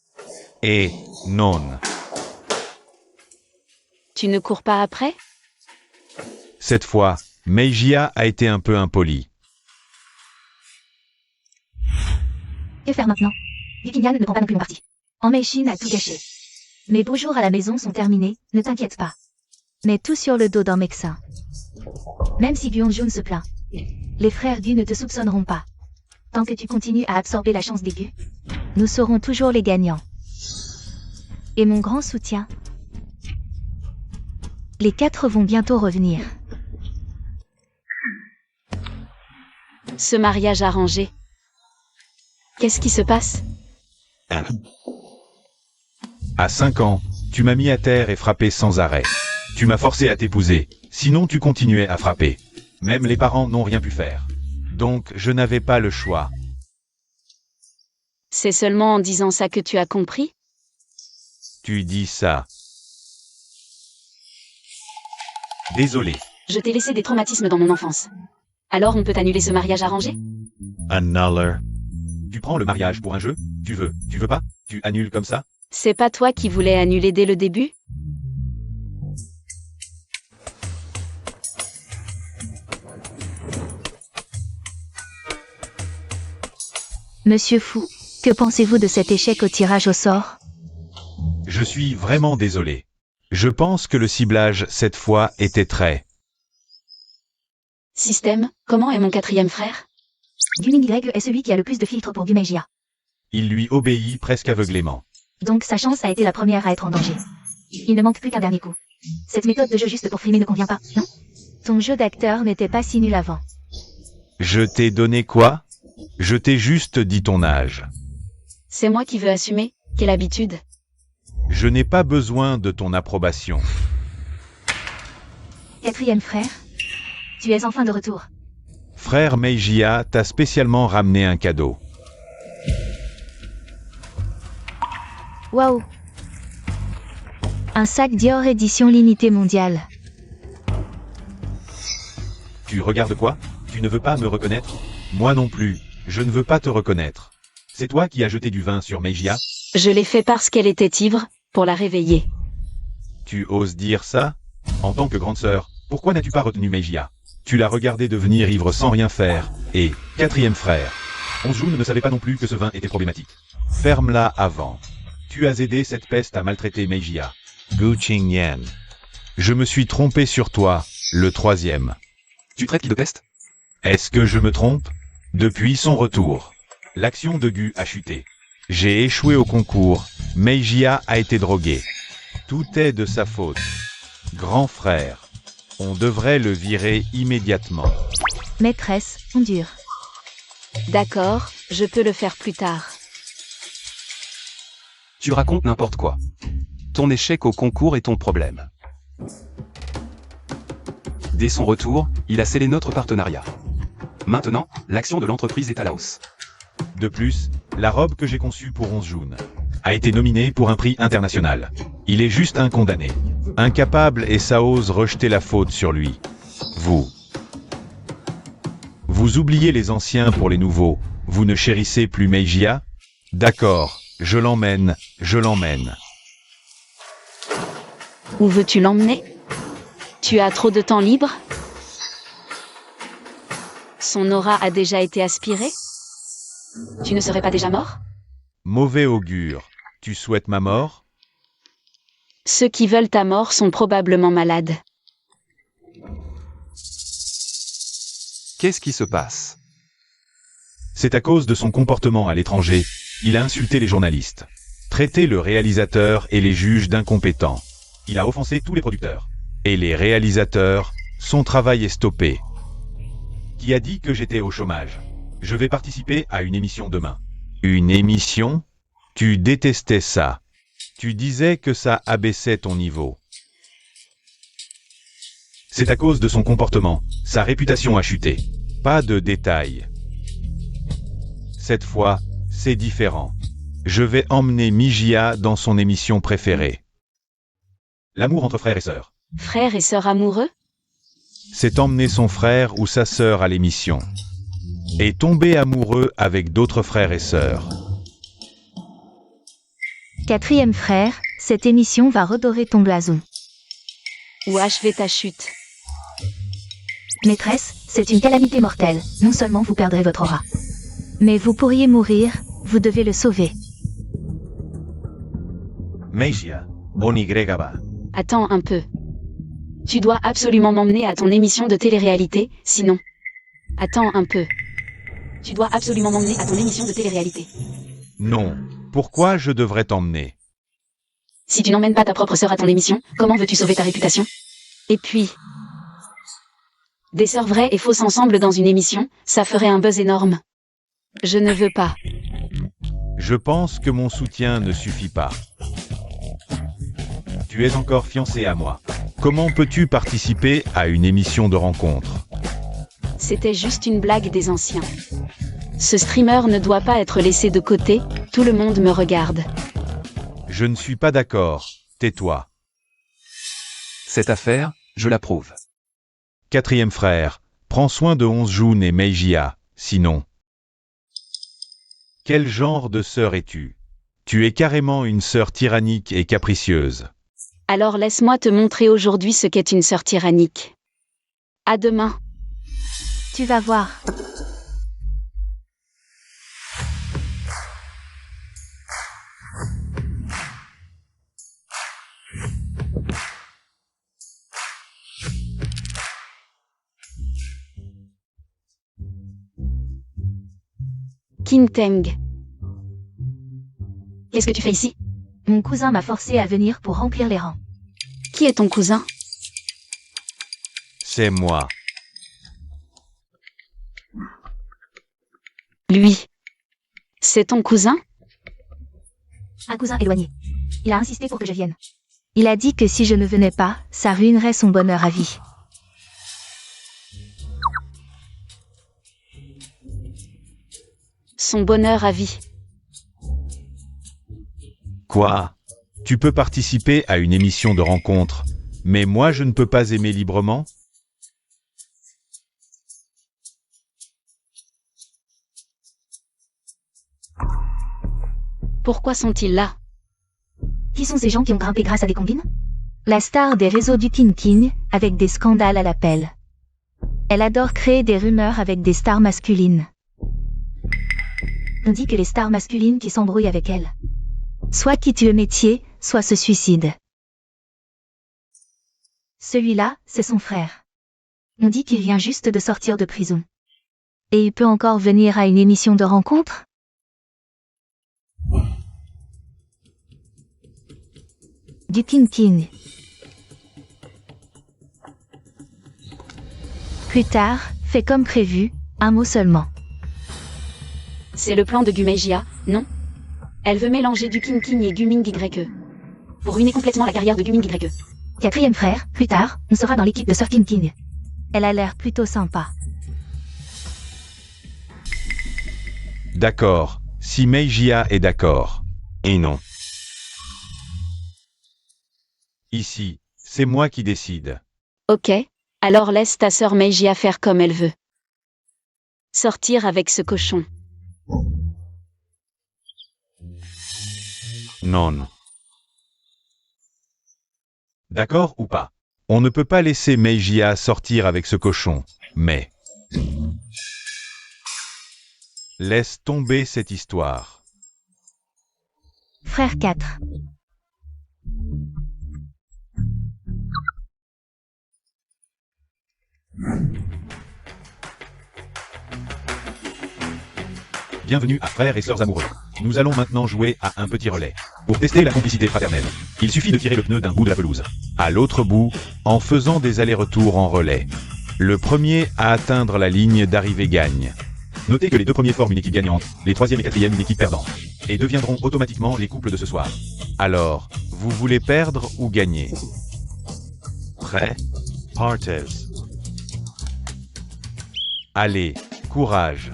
Et non. Tu ne cours pas après? Cette fois, Meijia a été un peu impoli. Que faire maintenant? Kinyan ne prend pas non plus mon parti. Meishin a tout gâché. Mes beaux jours à la maison sont terminés, ne t'inquiète pas. Mets tout sur le dos d'un médecin. Même si Gyonjun se plaint, les frères Gu ne te soupçonneront pas. Tant que tu continues à absorber la chance des Gu, nous serons toujours les gagnants. Et mon grand soutien. Les 4 vont bientôt revenir. Ce mariage arrangé. Qu'est-ce qui se passe? À 5 ans, tu m'as mis à terre et frappé sans arrêt. Tu m'as forcé à t'épouser, sinon tu continuais à frapper. Même les parents n'ont rien pu faire. Donc je n'avais pas le choix. C'est seulement en disant ça que tu as compris? Tu dis ça. Désolé. Je t'ai laissé des traumatismes dans mon enfance. Alors on peut annuler ce mariage arrangé? Annuler. Tu prends le mariage pour un jeu? Tu veux pas? Tu annules comme ça? C'est pas toi qui voulais annuler dès le début? Monsieur Fou, que pensez-vous de cet échec au tirage au sort? Je suis vraiment désolé. Je pense que le ciblage cette fois était très... Système, comment est mon 4e frère? Guning Y est celui qui a le plus de filtres pour Gumeijia. Il lui obéit presque aveuglément. Donc sa chance a été la première à être en danger. Il ne manque plus qu'un dernier coup. Cette méthode de jeu juste pour frimer ne convient pas, non? Ton jeu d'acteur n'était pas si nul avant. Je t'ai donné quoi? Je t'ai juste dit ton âge. C'est moi qui veux assumer, quelle habitude. Je n'ai pas besoin de ton approbation. 4e frère, tu es enfin de retour. Frère Meijia t'a spécialement ramené un cadeau. Waouh! Un sac Dior édition limitée mondiale. Tu regardes quoi? Tu ne veux pas me reconnaître? Moi non plus, je ne veux pas te reconnaître. C'est toi qui as jeté du vin sur Meijia? Je l'ai fait parce qu'elle était ivre, pour la réveiller. Tu oses dire ça? En tant que grande sœur, pourquoi n'as-tu pas retenu Meijia? Tu l'as regardé devenir ivre sans rien faire, et, 4e frère, Onjun ne savait pas non plus que ce vin était problématique. Ferme-la avant. Tu as aidé cette peste à maltraiter Meijia. Gu Qingyan. Je me suis trompé sur toi, le 3e. Tu traites qui de peste? Est-ce que je me trompe? Depuis son retour, l'action de Gu a chuté. J'ai échoué au concours, Meijia a été drogué. Tout est de sa faute. Grand frère, on devrait le virer immédiatement. Maîtresse, on dure. D'accord, je peux le faire plus tard. Tu racontes n'importe quoi. Ton échec au concours est ton problème. Dès son retour, il a scellé notre partenariat. Maintenant, l'action de l'entreprise est à la hausse. De plus, la robe que j'ai conçue pour Onjun a été nominée pour un prix international. Il est juste un condamné. Incapable et ça ose rejeter la faute sur lui. Vous oubliez les anciens pour les nouveaux. Vous ne chérissez plus Meijia? D'accord, je l'emmène. Où veux-tu l'emmener? Tu as trop de temps libre? Son aura a déjà été aspirée? Tu ne serais pas déjà mort? Mauvais augure. Tu souhaites ma mort? Ceux qui veulent ta mort sont probablement malades. Qu'est-ce qui se passe? C'est à cause de son comportement à l'étranger. Il a insulté les journalistes, traité le réalisateur et les juges d'incompétents. Il a offensé tous les producteurs. Et les réalisateurs, son travail est stoppé. Qui a dit que j'étais au chômage? Je vais participer à une émission demain. Une émission? Tu détestais ça. Tu disais que ça abaissait ton niveau. C'est à cause de son comportement. Sa réputation a chuté. Pas de détails. Cette fois, c'est différent. Je vais emmener Mijia dans son émission préférée. L'amour entre frères et sœurs. Frères et sœurs amoureux? C'est emmener son frère ou sa sœur à l'émission. Et tomber amoureux avec d'autres frères et sœurs. Quatrième frère, cette émission va redorer ton blason. Ou achever ta chute? Maîtresse, c'est une calamité mortelle. Non seulement vous perdrez votre aura, mais vous pourriez mourir, vous devez le sauver. Meijia, Onigrégaba. Attends un peu. Tu dois absolument m'emmener à ton émission de télé-réalité, sinon... Attends un peu. Tu dois absolument m'emmener à ton émission de télé-réalité. Non. Pourquoi je devrais t'emmener? Si tu n'emmènes pas ta propre sœur à ton émission, comment veux-tu sauver ta réputation? Et puis... Des sœurs vraies et fausses ensemble dans une émission, ça ferait un buzz énorme. Je ne veux pas. Je pense que mon soutien ne suffit pas. Tu es encore fiancé à moi. Comment peux-tu participer à une émission de rencontre? C'était juste une blague des anciens. Ce streamer ne doit pas être laissé de côté, tout le monde me regarde. Je ne suis pas d'accord. Tais-toi. Cette affaire, je l'approuve. Quatrième frère, prends soin de Onzjoun et Meijia, sinon... Quel genre de sœur es-tu? Tu es carrément une sœur tyrannique et capricieuse. Alors laisse-moi te montrer aujourd'hui ce qu'est une sœur tyrannique. À demain. Tu vas voir. Qingteng. Qu'est-ce que tu fais ici? Mon cousin m'a forcé à venir pour remplir les rangs. Qui est ton cousin? C'est moi. Lui. C'est ton cousin? Un cousin éloigné. Il a insisté pour que je vienne. Il a dit que si je ne venais pas, ça ruinerait son bonheur à vie. Son bonheur à vie. Quoi? Tu peux participer à une émission de rencontre, mais moi je ne peux pas aimer librement? Pourquoi sont-ils là? Qui sont ces gens qui ont grimpé grâce à des combines? La star des réseaux du King avec des scandales à l'appel. Elle adore créer des rumeurs avec des stars masculines. On dit que les stars masculines qui s'embrouillent avec elle, soit quittent le métier, soit se suicident. Celui-là, c'est son frère. On dit qu'il vient juste de sortir de prison. Et il peut encore venir à une émission de rencontre? Du King. Plus tard, fait comme prévu, un mot seulement. C'est le plan de Gumeijia, non? Elle veut mélanger du King et Guming YE. Pour ruiner complètement la carrière de Guming YE. Quatrième frère, plus tard, on sera dans l'équipe de Sir King. Elle a l'air plutôt sympa. D'accord, si Meijia est d'accord. Et non. Ici, c'est moi qui décide. Ok, alors laisse ta sœur Meijia faire comme elle veut. Sortir avec ce cochon. Non. D'accord ou pas? On ne peut pas laisser Meijia sortir avec ce cochon, mais... Laisse tomber cette histoire. Frère 4. Bienvenue à Frères et Sœurs Amoureux. Nous allons maintenant jouer à un petit relais. Pour tester la complicité fraternelle, il suffit de tirer le pneu d'un bout de la pelouse à l'autre bout en faisant des allers-retours en relais. Le premier à atteindre la ligne d'arrivée gagne. Notez que les deux premiers forment une équipe gagnante, les troisième et quatrième une équipe perdante, et deviendront automatiquement les couples de ce soir. Alors, vous voulez perdre ou gagner? Prêt? Partez. Allez, courage.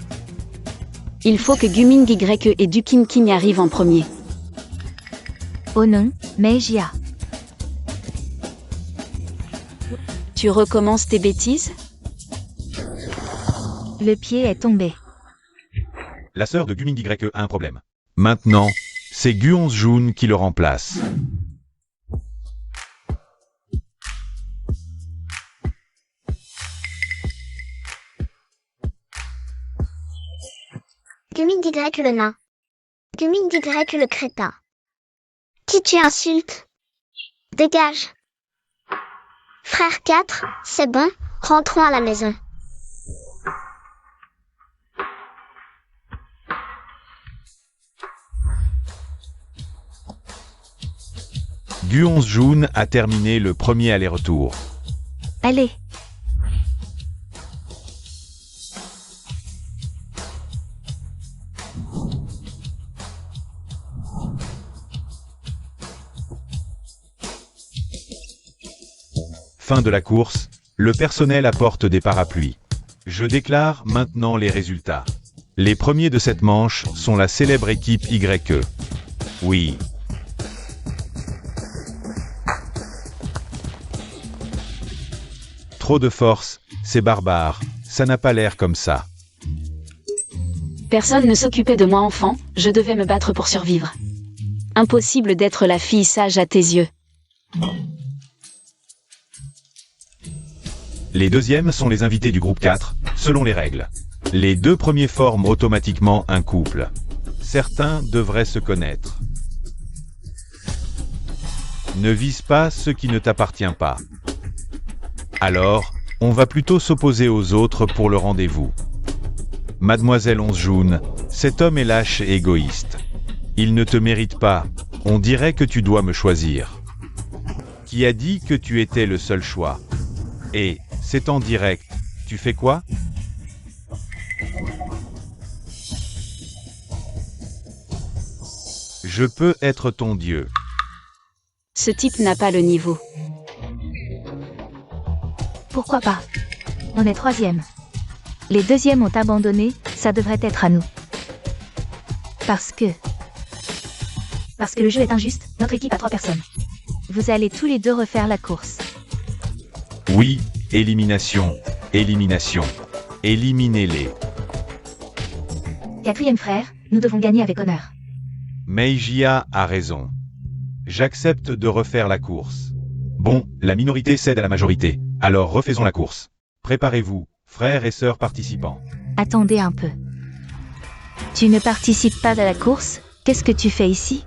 Il faut que Guming Y et Dukim King arrivent en premier. Oh non, Meijia. Tu recommences tes bêtises? Le pied est tombé. La sœur de Guming Y a un problème. Maintenant, c'est Guon Jun qui le remplace. Guming Y le nain. Guming Y le crétin. Qui tu insultes? Dégage. Frère 4, c'est bon, rentrons à la maison. Guon Jun a terminé le premier aller-retour. Allez. Fin de la course, le personnel apporte des parapluies. Je déclare maintenant les résultats. Les premiers de cette manche sont la célèbre équipe YE. Oui. Trop de force, c'est barbare, ça n'a pas l'air comme ça. Personne ne s'occupait de moi enfant, je devais me battre pour survivre. Impossible d'être la fille sage à tes yeux. Les deuxièmes sont les invités du groupe 4, selon les règles. Les deux premiers forment automatiquement un couple. Certains devraient se connaître. Ne vise pas ce qui ne t'appartient pas. Alors, on va plutôt s'opposer aux autres pour le rendez-vous. Mademoiselle Onzjoun, cet homme est lâche et égoïste. Il ne te mérite pas, on dirait que tu dois me choisir. Qui a dit que tu étais le seul choix? Et, c'est en direct, tu fais quoi? Je peux être ton dieu. Ce type n'a pas le niveau. Pourquoi pas? On est troisième. Les deuxièmes ont abandonné, ça devrait être à nous. Parce que le jeu est injuste, notre équipe a 3 personnes. Vous allez tous les deux refaire la course. Oui, élimination, élimination. Éliminez-les. Quatrième frère, nous devons gagner avec honneur. Meijia a raison. J'accepte de refaire la course. Bon, la minorité cède à la majorité, alors refaisons la course. Préparez-vous, frères et sœurs participants. Attendez un peu. Tu ne participes pas à la course? Qu'est-ce que tu fais ici?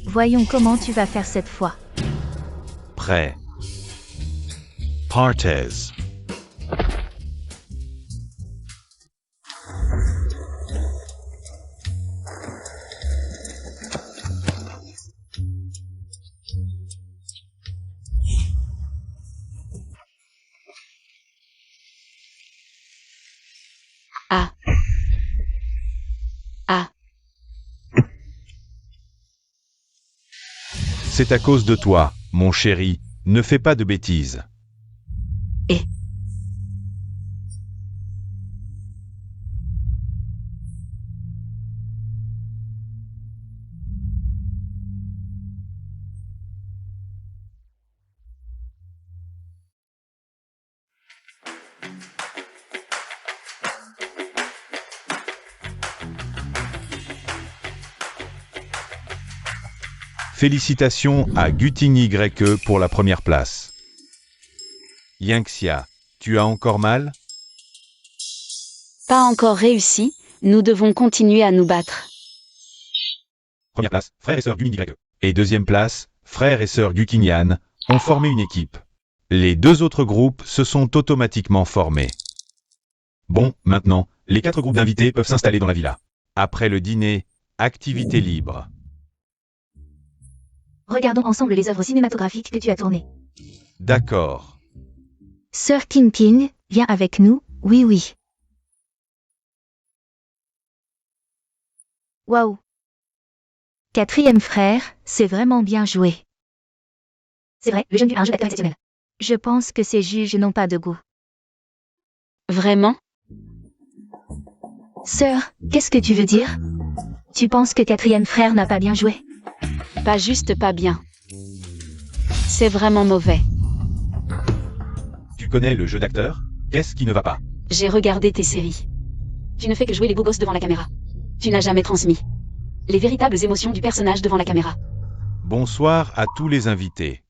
Voyons comment tu vas faire cette fois. Prêt. Partez. Ah. Ah. C'est à cause de toi, mon chéri, ne fais pas de bêtises. Et. Félicitations à Guting YE pour la première place. Yinxia, tu as encore mal? Pas encore réussi, nous devons continuer à nous battre. Première place, frère et sœur Guting YE. Et deuxième place, frère et sœur Gukinyan ont formé une équipe. Les deux autres groupes se sont automatiquement formés. Bon, maintenant, les 4 groupes d'invités peuvent s'installer dans la villa. Après le dîner, activité libre. Regardons ensemble les œuvres cinématographiques que tu as tournées. D'accord. Sœur King, viens avec nous, oui. Waouh. 4e frère, c'est vraiment bien joué. C'est vrai, le jeune a un jeu d'acteur exceptionnel. Je pense que ces juges n'ont pas de goût. Vraiment? Sœur, qu'est-ce que tu veux dire? Tu penses que 4e frère n'a pas bien joué? Pas juste pas bien. C'est vraiment mauvais. Tu connais le jeu d'acteur? Qu'est-ce qui ne va pas? J'ai regardé tes séries. Tu ne fais que jouer les beaux gosses devant la caméra. Tu n'as jamais transmis les véritables émotions du personnage devant la caméra. Bonsoir à tous les invités.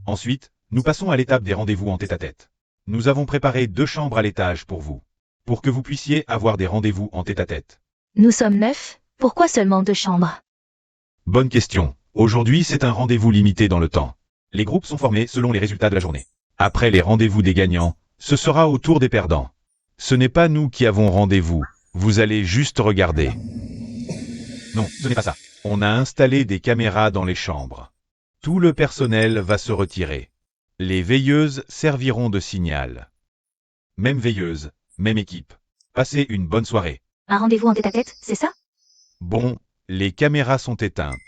Ensuite, nous passons à l'étape des rendez-vous en tête-à-tête. Nous avons préparé 2 chambres à l'étage pour vous, pour que vous puissiez avoir des rendez-vous en tête-à-tête. Nous sommes 9, pourquoi seulement 2 chambres? Bonne question. Aujourd'hui, c'est un rendez-vous limité dans le temps. Les groupes sont formés selon les résultats de la journée. Après les rendez-vous des gagnants, ce sera au tour des perdants. Ce n'est pas nous qui avons rendez-vous, vous allez juste regarder. Non, ce n'est pas ça. On a installé des caméras dans les chambres. Tout le personnel va se retirer. Les veilleuses serviront de signal. Même veilleuse, même équipe. Passez une bonne soirée. Un rendez-vous en tête-à-tête, c'est ça? Bon, les caméras sont éteintes.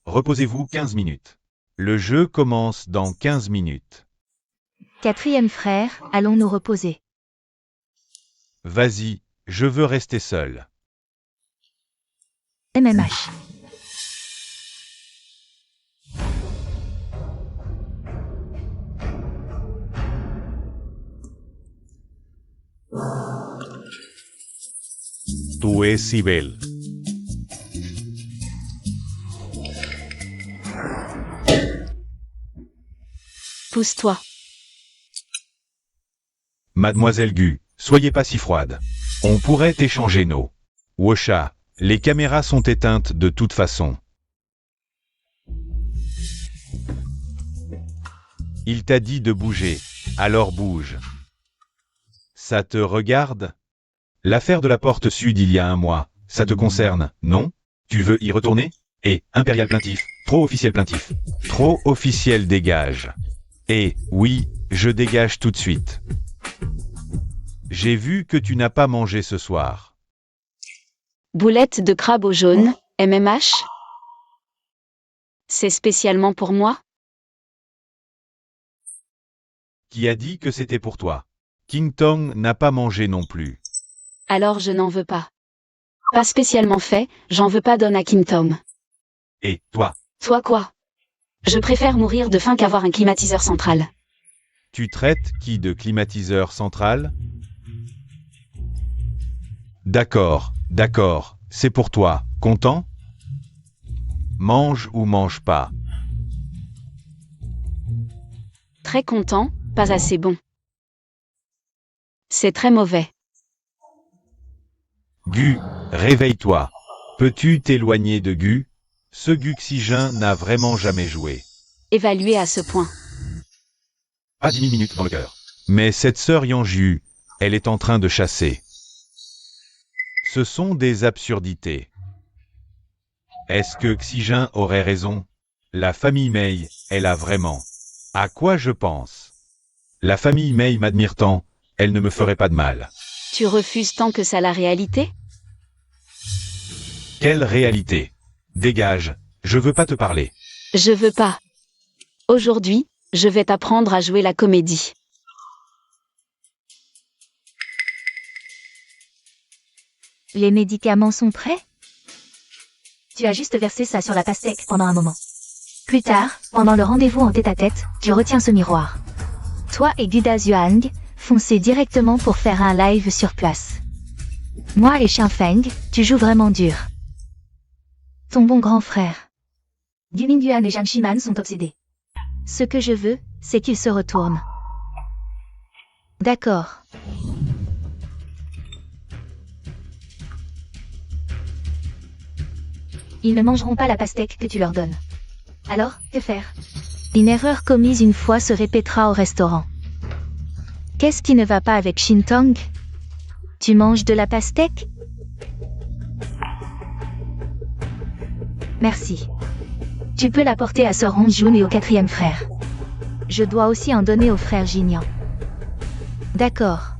Reposez-vous 15 minutes. Le jeu commence dans 15 minutes. 4e frère, allons nous reposer. Vas-y, je veux rester seul. MMH. Tu es si belle. Pousse-toi. Mademoiselle Gu, soyez pas si froide. On pourrait échanger nos. Wosha, les caméras sont éteintes de toute façon. Il t'a dit de bouger, alors bouge. Ça te regarde? L'affaire de la porte sud il y a 1 mois, ça te concerne, non? Tu veux y retourner? Et, impérial plaintif, trop officiel plaintif. Trop officiel dégage. Et, oui, je dégage tout de suite. J'ai vu que tu n'as pas mangé ce soir. Boulette de crabe au jaune, MMH? C'est spécialement pour moi? Qui a dit que c'était pour toi? King Tong n'a pas mangé non plus. Alors je n'en veux pas. Pas spécialement fait, j'en veux pas donne à King Tom. Et, toi? Toi quoi? Je préfère mourir de faim qu'avoir un climatiseur central. Tu traites qui de climatiseur central? D'accord, c'est pour toi. Content? Mange ou mange pas? Très content, pas assez bon. C'est très mauvais. Gu, réveille-toi. Peux-tu t'éloigner de Gu? Ce Guxigin n'a vraiment jamais joué. Évalué à ce point. Pas 10 000 minutes dans le cœur. Mais cette sœur Yanju, elle est en train de chasser. Ce sont des absurdités. Est-ce que Xigin aurait raison? La famille Mei, elle a vraiment. À quoi je pense? La famille Mei m'admire tant, elle ne me ferait pas de mal. Tu refuses tant que ça la réalité? Quelle réalité? Dégage, je veux pas te parler. Je veux pas. Aujourd'hui, je vais t'apprendre à jouer la comédie. Les médicaments sont prêts? Tu as juste versé ça sur la pastèque pendant un moment. Plus tard, pendant le rendez-vous en tête-à-tête, tu retiens ce miroir. Toi et Guda Zhuang, foncez directement pour faire un live sur place. Moi et Xianfeng, tu joues vraiment dur. Ton bon grand frère. Gumingyuan et Jamshiman sont obsédés. Ce que je veux, c'est qu'ils se retournent. D'accord. Ils ne mangeront pas la pastèque que tu leur donnes. Alors, que faire? Une erreur commise une fois se répétera au restaurant. Qu'est-ce qui ne va pas avec Shintong? Tu manges de la pastèque? Merci. Tu peux l'apporter à Sœur Hongjun et au 4e frère. Je dois aussi en donner au frère Jinyan. D'accord.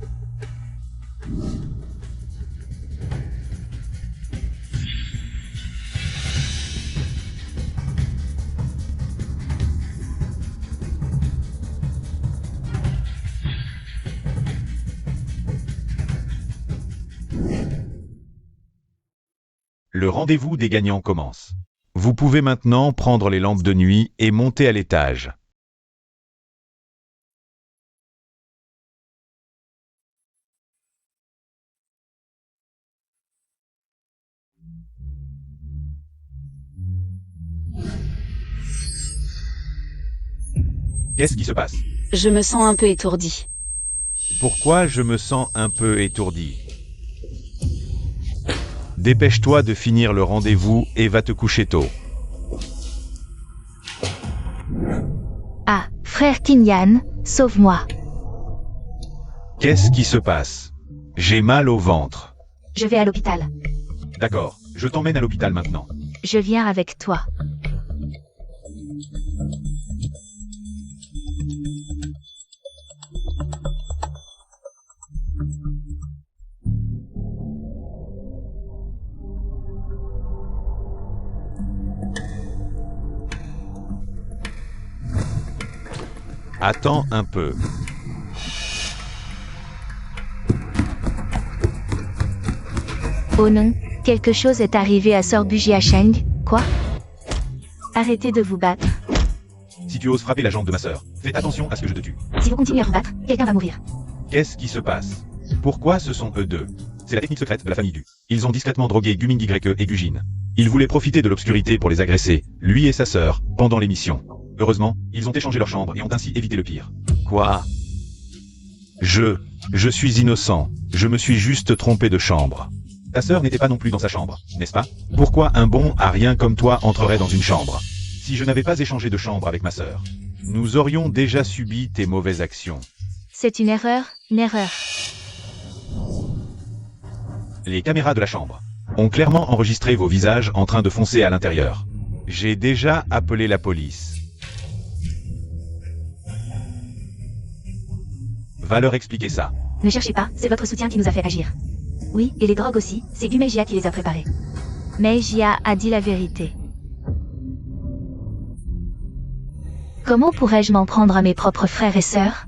Le rendez-vous des gagnants commence. Vous pouvez maintenant prendre les lampes de nuit et monter à l'étage. Qu'est-ce qui se passe? Je me sens un peu étourdi. Pourquoi je me sens un peu étourdi? Dépêche-toi de finir le rendez-vous et va te coucher tôt. Ah, frère Kinyan, sauve-moi. Qu'est-ce qui se passe? J'ai mal au ventre. Je vais à l'hôpital. D'accord, je t'emmène à l'hôpital maintenant. Je viens avec toi. Attends un peu. Oh non, quelque chose est arrivé à Sœur Bujiasheng, quoi? Arrêtez de vous battre. Si tu oses frapper la jambe de ma sœur, fais attention à ce que je te tue. Si vous continuez à vous battre, quelqu'un va mourir. Qu'est-ce qui se passe? Pourquoi ce sont eux deux? C'est la technique secrète de la famille Du. Ils ont discrètement drogué Guming YE et Gujin. Ils voulaient profiter de l'obscurité pour les agresser, lui et sa sœur, pendant l'émission. Heureusement, ils ont échangé leur chambre et ont ainsi évité le pire. Quoi? Je suis innocent. Je me suis juste trompé de chambre. Ta sœur n'était pas non plus dans sa chambre, n'est-ce pas? Pourquoi un bon à rien comme toi entrerait dans une chambre? Si je n'avais pas échangé de chambre avec ma sœur, nous aurions déjà subi tes mauvaises actions. C'est une erreur, une erreur. Les caméras de la chambre ont clairement enregistré vos visages en train de foncer à l'intérieur. J'ai déjà appelé la police. Va leur expliquer ça. Ne cherchez pas, c'est votre soutien qui nous a fait agir. Oui, et les drogues aussi, c'est Gumeijia qui les a préparées. Meijia a dit la vérité. Comment pourrais-je m'en prendre à mes propres frères et sœurs?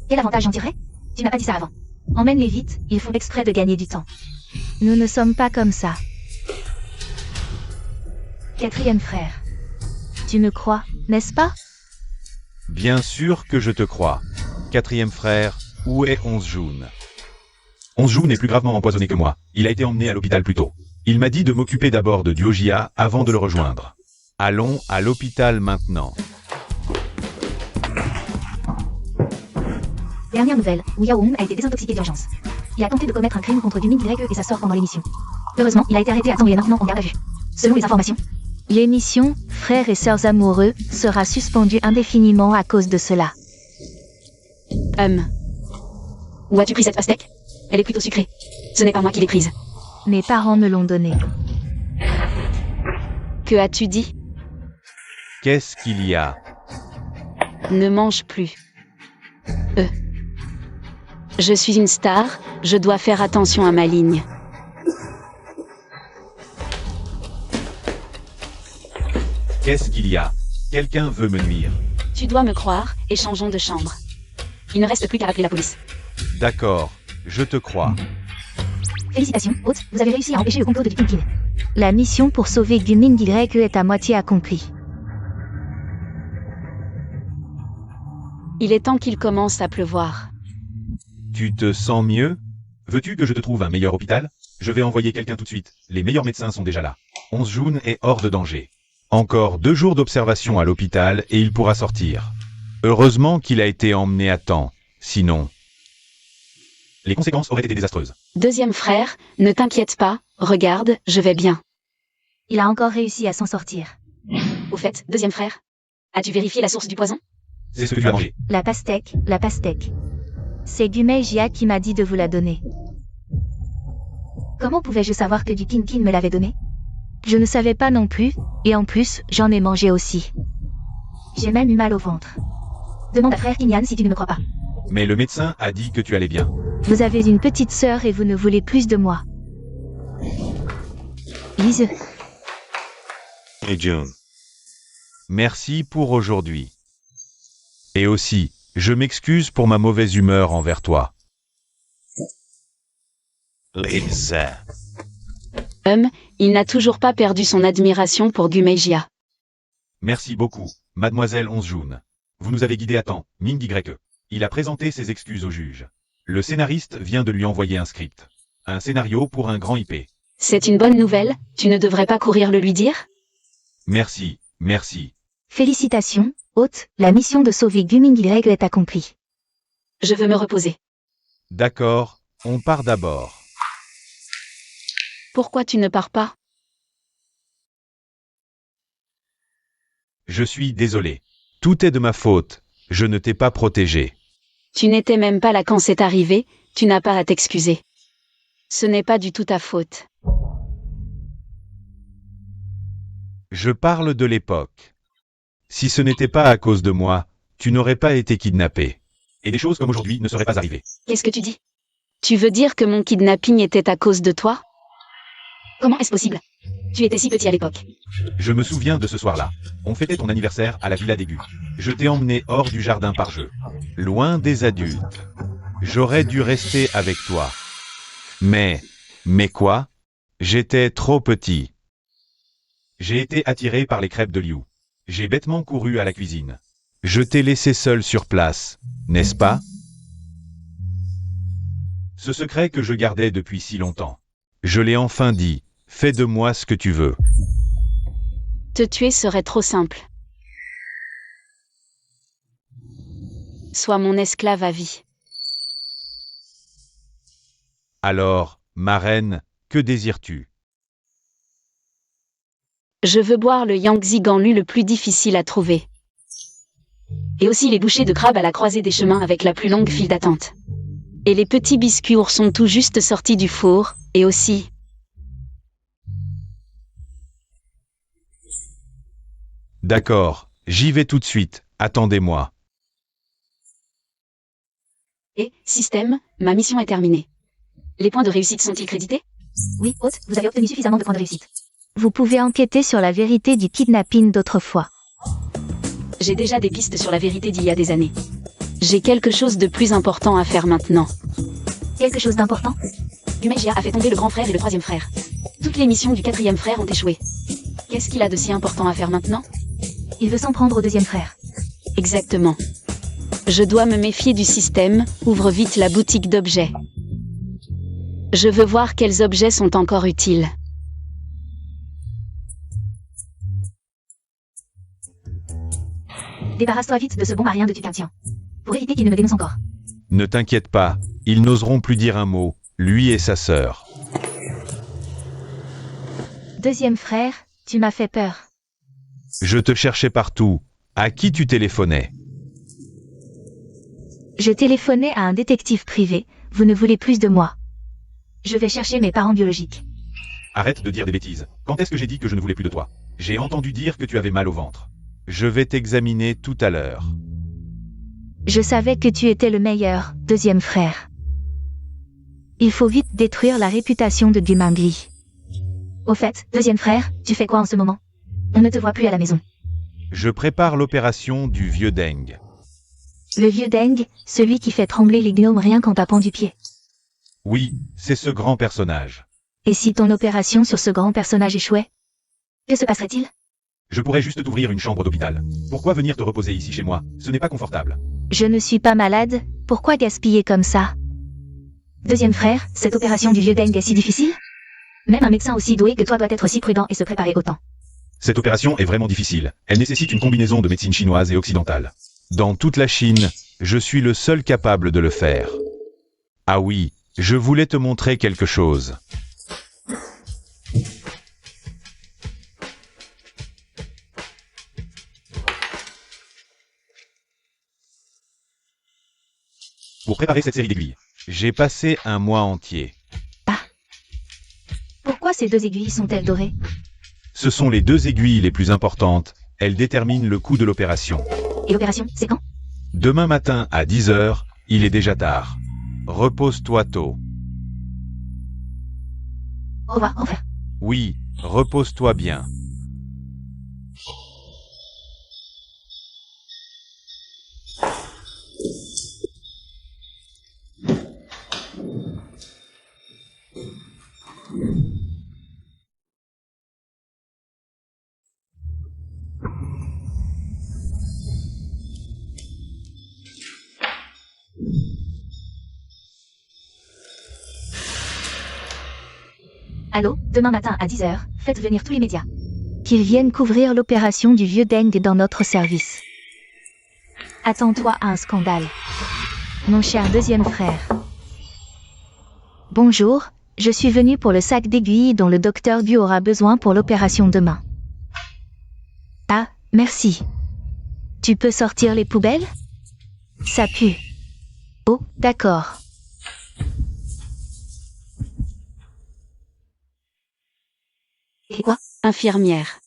Quel avantage j'en tirerais? Tu n'as pas dit ça avant. Emmène-les vite, ils font exprès de gagner du temps. Nous ne sommes pas comme ça. 4e frère. Tu me crois, n'est-ce pas? Bien sûr que je te crois. 4e frère, où est Hongjun? Hongjun est plus gravement empoisonné que moi. Il a été emmené à l'hôpital plus tôt. Il m'a dit de m'occuper d'abord de Duojia avant de le rejoindre. Allons à l'hôpital maintenant. Dernière nouvelle, Wu Yaohong a été désintoxiqué d'urgence. Il a tenté de commettre un crime contre Guming YE et sa sœur pendant l'émission. Heureusement, il a été arrêté à temps et est maintenant en garde à vue. Selon les informations, l'émission Frères et sœurs amoureux sera suspendue indéfiniment à cause de cela. Où as-tu pris cette pastèque? Elle est plutôt sucrée. Ce n'est pas moi qui l'ai prise. Mes parents me l'ont donnée. Que as-tu dit? Qu'est-ce qu'il y a? Ne mange plus. Je suis une star, je dois faire attention à ma ligne. Qu'est-ce qu'il y a? Quelqu'un veut me nuire. Tu dois me croire, et changeons de chambre. Il ne reste plus qu'à appeler la police. D'accord, je te crois. Félicitations, hôte, vous avez réussi à empêcher le complot de Dukinkin. La mission pour sauver Guming YE est à moitié accomplie. Il est temps qu'il commence à pleuvoir. Tu te sens mieux? Veux-tu que je te trouve un meilleur hôpital? Je vais envoyer quelqu'un tout de suite. Les meilleurs médecins sont déjà là. 11 June est hors de danger. Encore 2 jours d'observation à l'hôpital et il pourra sortir. Heureusement qu'il a été emmené à temps, sinon... Les conséquences auraient été désastreuses. Deuxième frère, ne t'inquiète pas, regarde, je vais bien. Il a encore réussi à s'en sortir. Au fait, deuxième frère, as-tu vérifié la source du poison? C'est ce que tu as mangé. La pastèque, la pastèque. C'est Gumeijia qui m'a dit de vous la donner. Comment pouvais-je savoir que du Kin me l'avait donné? Je ne savais pas non plus, et en plus, j'en ai mangé aussi. J'ai même eu mal au ventre. Demande à frère Kinyan si tu ne me crois pas. Mais le médecin a dit que tu allais bien. Vous avez une petite sœur et vous ne voulez plus de moi. Bisous. Et June. Merci pour aujourd'hui. Et aussi, je m'excuse pour ma mauvaise humeur envers toi. Lisa. Il n'a toujours pas perdu son admiration pour Gumeijia. Merci beaucoup, mademoiselle 11 June. Vous nous avez guidés à temps, Ming Y. Il a présenté ses excuses au juge. Le scénariste vient de lui envoyer un script. Un scénario pour un grand IP. C'est une bonne nouvelle, tu ne devrais pas courir le lui dire? Merci, merci. Félicitations, hôte, la mission de sauver Guming Y est accomplie. Je veux me reposer. D'accord, on part d'abord. Pourquoi tu ne pars pas? Je suis désolé. Tout est de ma faute, je ne t'ai pas protégé. Tu n'étais même pas là quand c'est arrivé, tu n'as pas à t'excuser. Ce n'est pas du tout ta faute. Je parle de l'époque. Si ce n'était pas à cause de moi, tu n'aurais pas été kidnappé. Et des choses comme aujourd'hui ne seraient pas arrivées. Qu'est-ce que tu dis? Tu veux dire que mon kidnapping était à cause de toi? Comment est-ce possible? Tu étais si petit à l'époque. Je me souviens de ce soir-là. On fêtait ton anniversaire à la Villa d'Aigu. Je t'ai emmené hors du jardin par jeu. Loin des adultes. J'aurais dû rester avec toi. Mais quoi? J'étais trop petit. J'ai été attiré par les crêpes de Liu. J'ai bêtement couru à la cuisine. Je t'ai laissé seul sur place, n'est-ce pas? Ce secret que je gardais depuis si longtemps. Je l'ai enfin dit. Fais de moi ce que tu veux. Te tuer serait trop simple. Sois mon esclave à vie. Alors, ma reine, que désires-tu? Je veux boire le Yangtze Ganlu le plus difficile à trouver. Et aussi les bouchées de crabe à la croisée des chemins avec la plus longue file d'attente. Et les petits biscuits oursons tout juste sortis du four, et aussi... D'accord, j'y vais tout de suite, attendez-moi. Et, système, ma mission est terminée. Les points de réussite sont-ils crédités? Oui, hôte, vous avez obtenu suffisamment de points de réussite. Vous pouvez enquêter sur la vérité du kidnapping d'autrefois. J'ai déjà des pistes sur la vérité d'il y a des années. J'ai quelque chose de plus important à faire maintenant. Quelque chose d'important? Gumeijia a fait tomber le grand frère et le troisième frère. Toutes les missions du quatrième frère ont échoué. Qu'est-ce qu'il a de si important à faire maintenant? Il veut s'en prendre au deuxième frère. Exactement. Je dois me méfier du système, ouvre vite la boutique d'objets. Je veux voir quels objets sont encore utiles. Débarrasse-toi vite de ce bon marien de Tucantien. Pour éviter qu'il ne me dénonce encore. Ne t'inquiète pas, ils n'oseront plus dire un mot, lui et sa sœur. Deuxième frère, tu m'as fait peur. Je te cherchais partout. À qui tu téléphonais? Je téléphonais à un détective privé, vous ne voulez plus de moi. Je vais chercher mes parents biologiques. Arrête de dire des bêtises. Quand est-ce que j'ai dit que je ne voulais plus de toi? J'ai entendu dire que tu avais mal au ventre. Je vais t'examiner tout à l'heure. Je savais que tu étais le meilleur, deuxième frère. Il faut vite détruire la réputation de Gumangli. Au fait, deuxième frère, tu fais quoi en ce moment? On ne te voit plus à la maison. Je prépare l'opération du vieux Deng. Le vieux Deng, celui qui fait trembler les gnomes rien qu'en tapant du pied. Oui, c'est ce grand personnage. Et si ton opération sur ce grand personnage échouait? Que se passerait-il? Je pourrais juste t'ouvrir une chambre d'hôpital. Pourquoi venir te reposer ici chez moi? Ce n'est pas confortable. Je ne suis pas malade, pourquoi gaspiller comme ça? Deuxième frère, cette opération du vieux Deng est si difficile? Même un médecin aussi doué que toi doit être aussi prudent et se préparer autant. Cette opération est vraiment difficile. Elle nécessite une combinaison de médecine chinoise et occidentale. Dans toute la Chine, je suis le seul capable de le faire. Ah oui, je voulais te montrer quelque chose. Pour préparer cette série d'aiguilles, j'ai passé un mois entier. Pourquoi ces 2 aiguilles sont-elles dorées? Ce sont les 2 aiguilles les plus importantes. Elles déterminent le coût de l'opération. Et l'opération, c'est quand? Demain matin à 10 h, il est déjà tard. Repose-toi tôt. Au revoir, au revoir. Oui, repose-toi bien. Allô, demain matin à 10 h, faites venir tous les médias. Qu'ils viennent couvrir l'opération du vieux Deng dans notre service. Attends-toi à un scandale. Mon cher deuxième frère. Bonjour, je suis venu pour le sac d'aiguilles dont le docteur Gu aura besoin pour l'opération demain. Ah, merci. Tu peux sortir les poubelles? Ça pue. Oh, d'accord. Et quoi? Infirmière.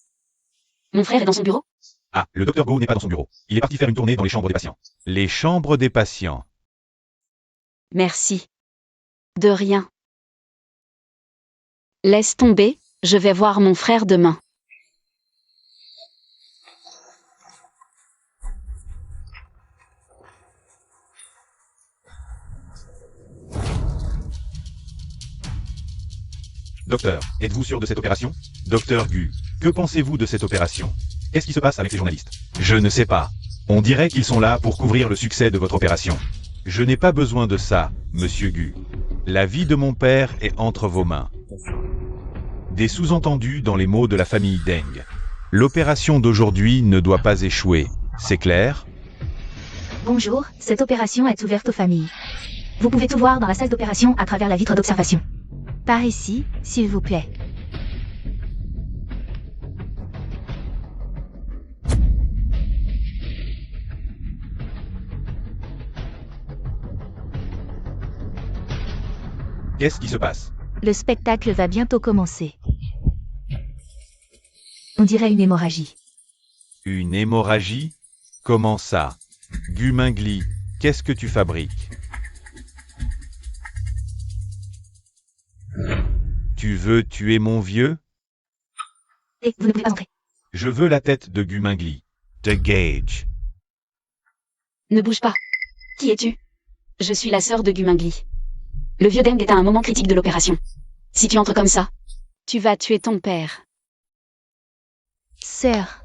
Mon frère est dans son bureau? Ah, le docteur Go n'est pas dans son bureau. Il est parti faire une tournée dans les chambres des patients. Les chambres des patients. Merci. De rien. Laisse tomber, je vais voir mon frère demain. Docteur, êtes-vous sûr de cette opération? Docteur Gu, que pensez-vous de cette opération? Qu'est-ce qui se passe avec les journalistes? Je ne sais pas. On dirait qu'ils sont là pour couvrir le succès de votre opération. Je n'ai pas besoin de ça, monsieur Gu. La vie de mon père est entre vos mains. Des sous-entendus dans les mots de la famille Deng. L'opération d'aujourd'hui ne doit pas échouer, c'est clair? Bonjour, cette opération est ouverte aux familles. Vous pouvez tout voir dans la salle d'opération à travers la vitre d'observation. Par ici, s'il vous plaît. Qu'est-ce qui se passe? Le spectacle va bientôt commencer. On dirait une hémorragie. Une hémorragie? Comment ça? Gu Mingli, qu'est-ce que tu fabriques? Tu veux tuer mon vieux? Et vous ne pouvez pas entrer. Je veux la tête de Gu Mingli. De Gage. Ne bouge pas. Qui es-tu? Je suis la sœur de Gu Mingli. Le vieux Deng est à un moment critique de l'opération. Si tu entres comme ça, tu vas tuer ton père. Sœur.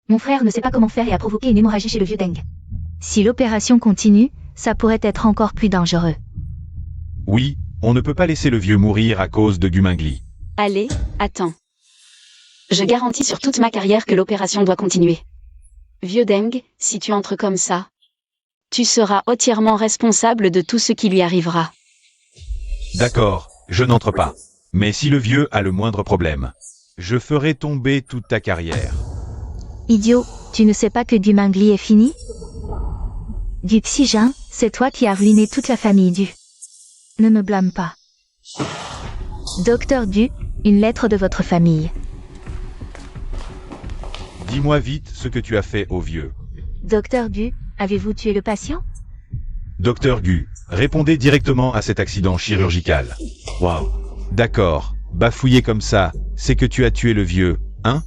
Mon frère ne sait pas comment faire et a provoqué une hémorragie chez le vieux Deng. Si l'opération continue, ça pourrait être encore plus dangereux. Oui, on ne peut pas laisser le vieux mourir à cause de Gu Mingli. Allez, attends. Je garantis sur toute ma carrière que l'opération doit continuer. Vieux Deng, si tu entres comme ça, tu seras entièrement responsable de tout ce qui lui arrivera. D'accord, je n'entre pas. Mais si le vieux a le moindre problème, je ferai tomber toute ta carrière. Idiot, tu ne sais pas que Gu Mingli est fini? Du Xijin, c'est toi qui as ruiné toute la famille Du. Ne me blâme pas. Docteur Du, une lettre de votre famille. Dis-moi vite ce que tu as fait au vieux. Docteur Du, avez-vous tué le patient? Docteur Gu, répondez directement à cet accident chirurgical. Waouh. D'accord, bafouiller comme ça, c'est que tu as tué le vieux, hein?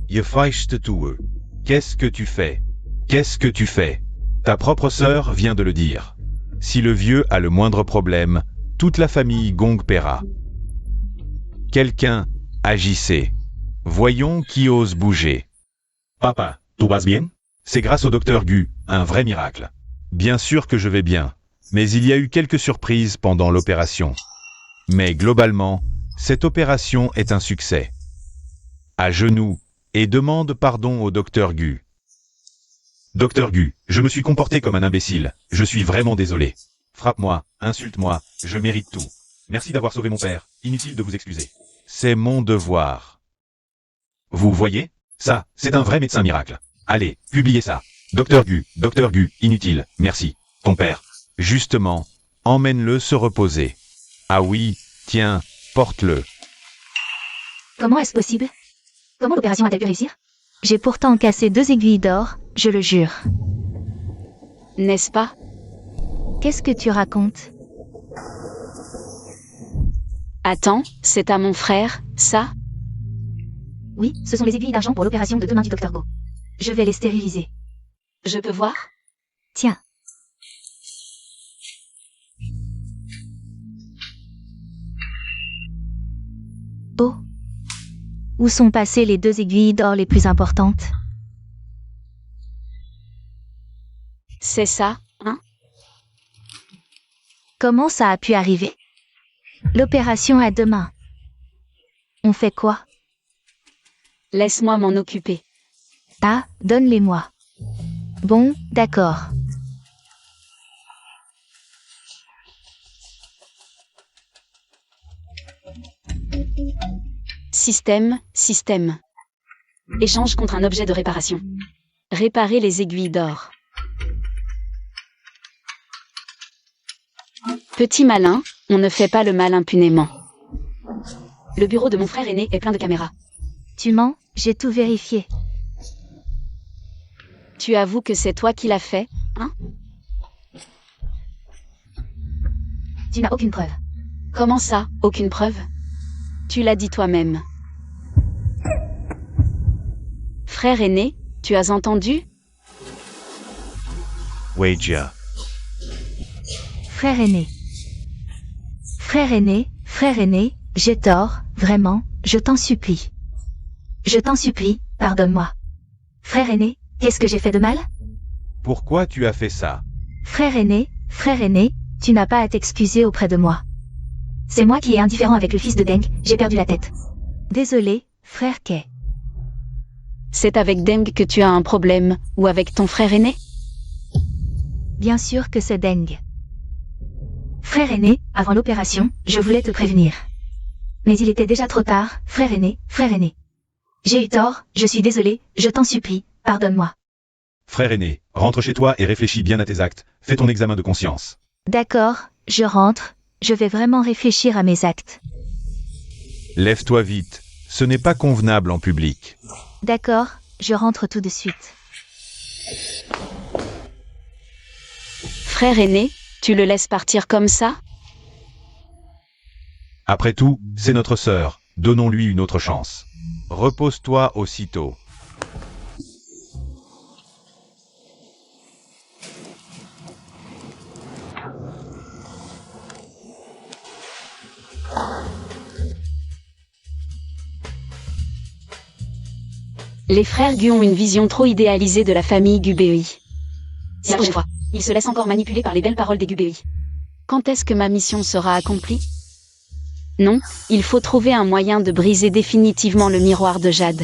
Je feichte tue. Qu'est-ce que tu fais? Qu'est-ce que tu fais? Ta propre sœur vient de le dire. Si le vieux a le moindre problème, toute la famille Gong paiera. Quelqu'un, agissez. Voyons qui ose bouger. Papa, tout va bien? C'est grâce au docteur Gu, un vrai miracle. Bien sûr que je vais bien, mais il y a eu quelques surprises pendant l'opération. Mais globalement, cette opération est un succès. À genoux, et demande pardon au docteur Gu. Docteur Gu, je me suis comporté comme un imbécile, je suis vraiment désolé. Frappe-moi, insulte-moi, je mérite tout. Merci d'avoir sauvé mon père, inutile de vous excuser. C'est mon devoir. Vous voyez? Ça, c'est un vrai médecin miracle. Allez, publiez ça. Docteur Gu, inutile, merci. Ton père. Justement, emmène-le se reposer. Ah oui, tiens, porte-le. Comment est-ce possible? Comment l'opération a-t-elle pu réussir? J'ai pourtant cassé 2 aiguilles d'or, je le jure. N'est-ce pas? Qu'est-ce que tu racontes? Attends, c'est à mon frère, ça? Oui, ce sont les aiguilles d'argent pour l'opération de demain du Dr Go. Je vais les stériliser. Je peux voir? Tiens. Oh. Où sont passées les 2 aiguilles d'or les plus importantes? C'est ça, hein? Comment ça a pu arriver? L'opération à demain. On fait quoi? Laisse-moi m'en occuper. Ah, donne-les-moi. Bon, d'accord. Système. Échange contre un objet de réparation. Réparer les aiguilles d'or. Petit malin, on ne fait pas le mal impunément. Le bureau de mon frère aîné est plein de caméras. Tu mens, j'ai tout vérifié. Tu avoues que c'est toi qui l'as fait, hein? Tu n'as aucune preuve. Comment ça, aucune preuve? Tu l'as dit toi-même. Frère aîné, tu as entendu? Weijia. Frère aîné. Frère aîné, j'ai tort, vraiment, je t'en supplie. Je t'en supplie, pardonne-moi. Frère aîné, qu'est-ce que j'ai fait de mal? Pourquoi tu as fait ça? Frère aîné, tu n'as pas à t'excuser auprès de moi. C'est moi qui est indifférent avec le fils de Deng, j'ai perdu la tête. Désolé, frère Kay. C'est avec Deng que tu as un problème, ou avec ton frère aîné? Bien sûr que c'est Deng. Frère aîné, avant l'opération, je voulais te prévenir. Mais il était déjà trop tard, frère aîné. J'ai eu tort, je suis désolé, je t'en supplie, pardonne-moi. Frère aîné, rentre chez toi et réfléchis bien à tes actes, fais ton examen de conscience. D'accord, je rentre, je vais vraiment réfléchir à mes actes. Lève-toi vite, ce n'est pas convenable en public. D'accord, je rentre tout de suite. Frère aîné, tu le laisses partir comme ça? Après tout, c'est notre sœur, donnons-lui une autre chance. Repose-toi aussitôt. Les frères Gu ont une vision trop idéalisée de la famille Gubei. C'est la prochaine fois. Ils se laissent encore manipuler par les belles paroles des Gubei. Quand est-ce que ma mission sera accomplie? Non, il faut trouver un moyen de briser définitivement le miroir de Jade.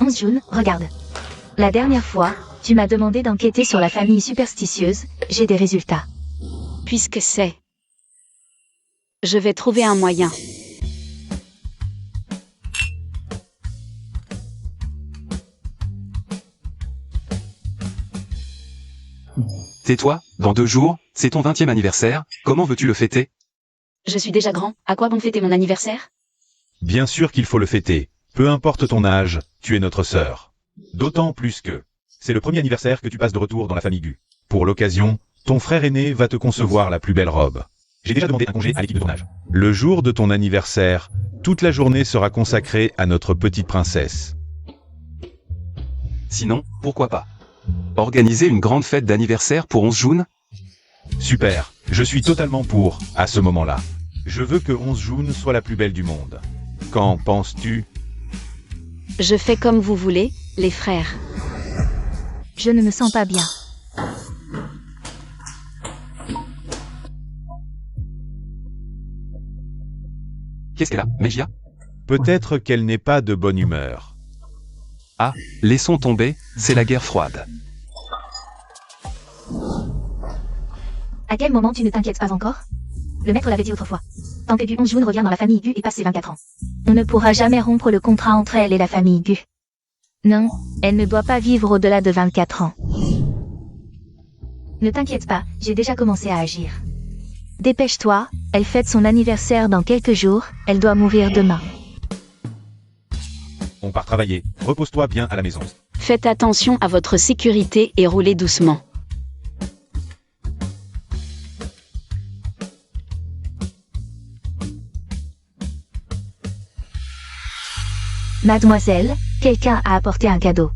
11 June, regarde. La dernière fois, tu m'as demandé d'enquêter sur la famille superstitieuse, j'ai des résultats. Puisque c'est... Je vais trouver un moyen. Tais-toi, dans 2 jours, c'est ton 20e anniversaire, comment veux-tu le fêter? Je suis déjà grand, à quoi bon fêter mon anniversaire? Bien sûr qu'il faut le fêter, peu importe ton âge, tu es notre sœur. D'autant plus que c'est le premier anniversaire que tu passes de retour dans la famille Gu. Pour l'occasion, ton frère aîné va te concevoir la plus belle robe. J'ai déjà demandé un congé à l'équipe de tournage. Le jour de ton anniversaire, toute la journée sera consacrée à notre petite princesse. Sinon, pourquoi pas? Organiser une grande fête d'anniversaire pour 11 June? Super, je suis totalement pour, à ce moment-là. Je veux que 11 June soit la plus belle du monde. Qu'en penses-tu? Je fais comme vous voulez, les frères. Je ne me sens pas bien. Qu'est-ce qu'elle a, Mejia? Peut-être qu'elle n'est pas de bonne humeur. Ah, laissons tomber, c'est la guerre froide. À quel moment tu ne t'inquiètes pas encore? Le maître l'avait dit autrefois. Tant que Gu Hongjoon revient dans la famille Gu et passe ses 24 ans, on ne pourra jamais rompre le contrat entre elle et la famille Gu. Non, elle ne doit pas vivre au-delà de 24 ans. Ne t'inquiète pas, j'ai déjà commencé à agir. Dépêche-toi, elle fête son anniversaire dans quelques jours, elle doit mourir demain. On part travailler. Repose-toi bien à la maison. Faites attention à votre sécurité et roulez doucement. Mademoiselle, quelqu'un a apporté un cadeau.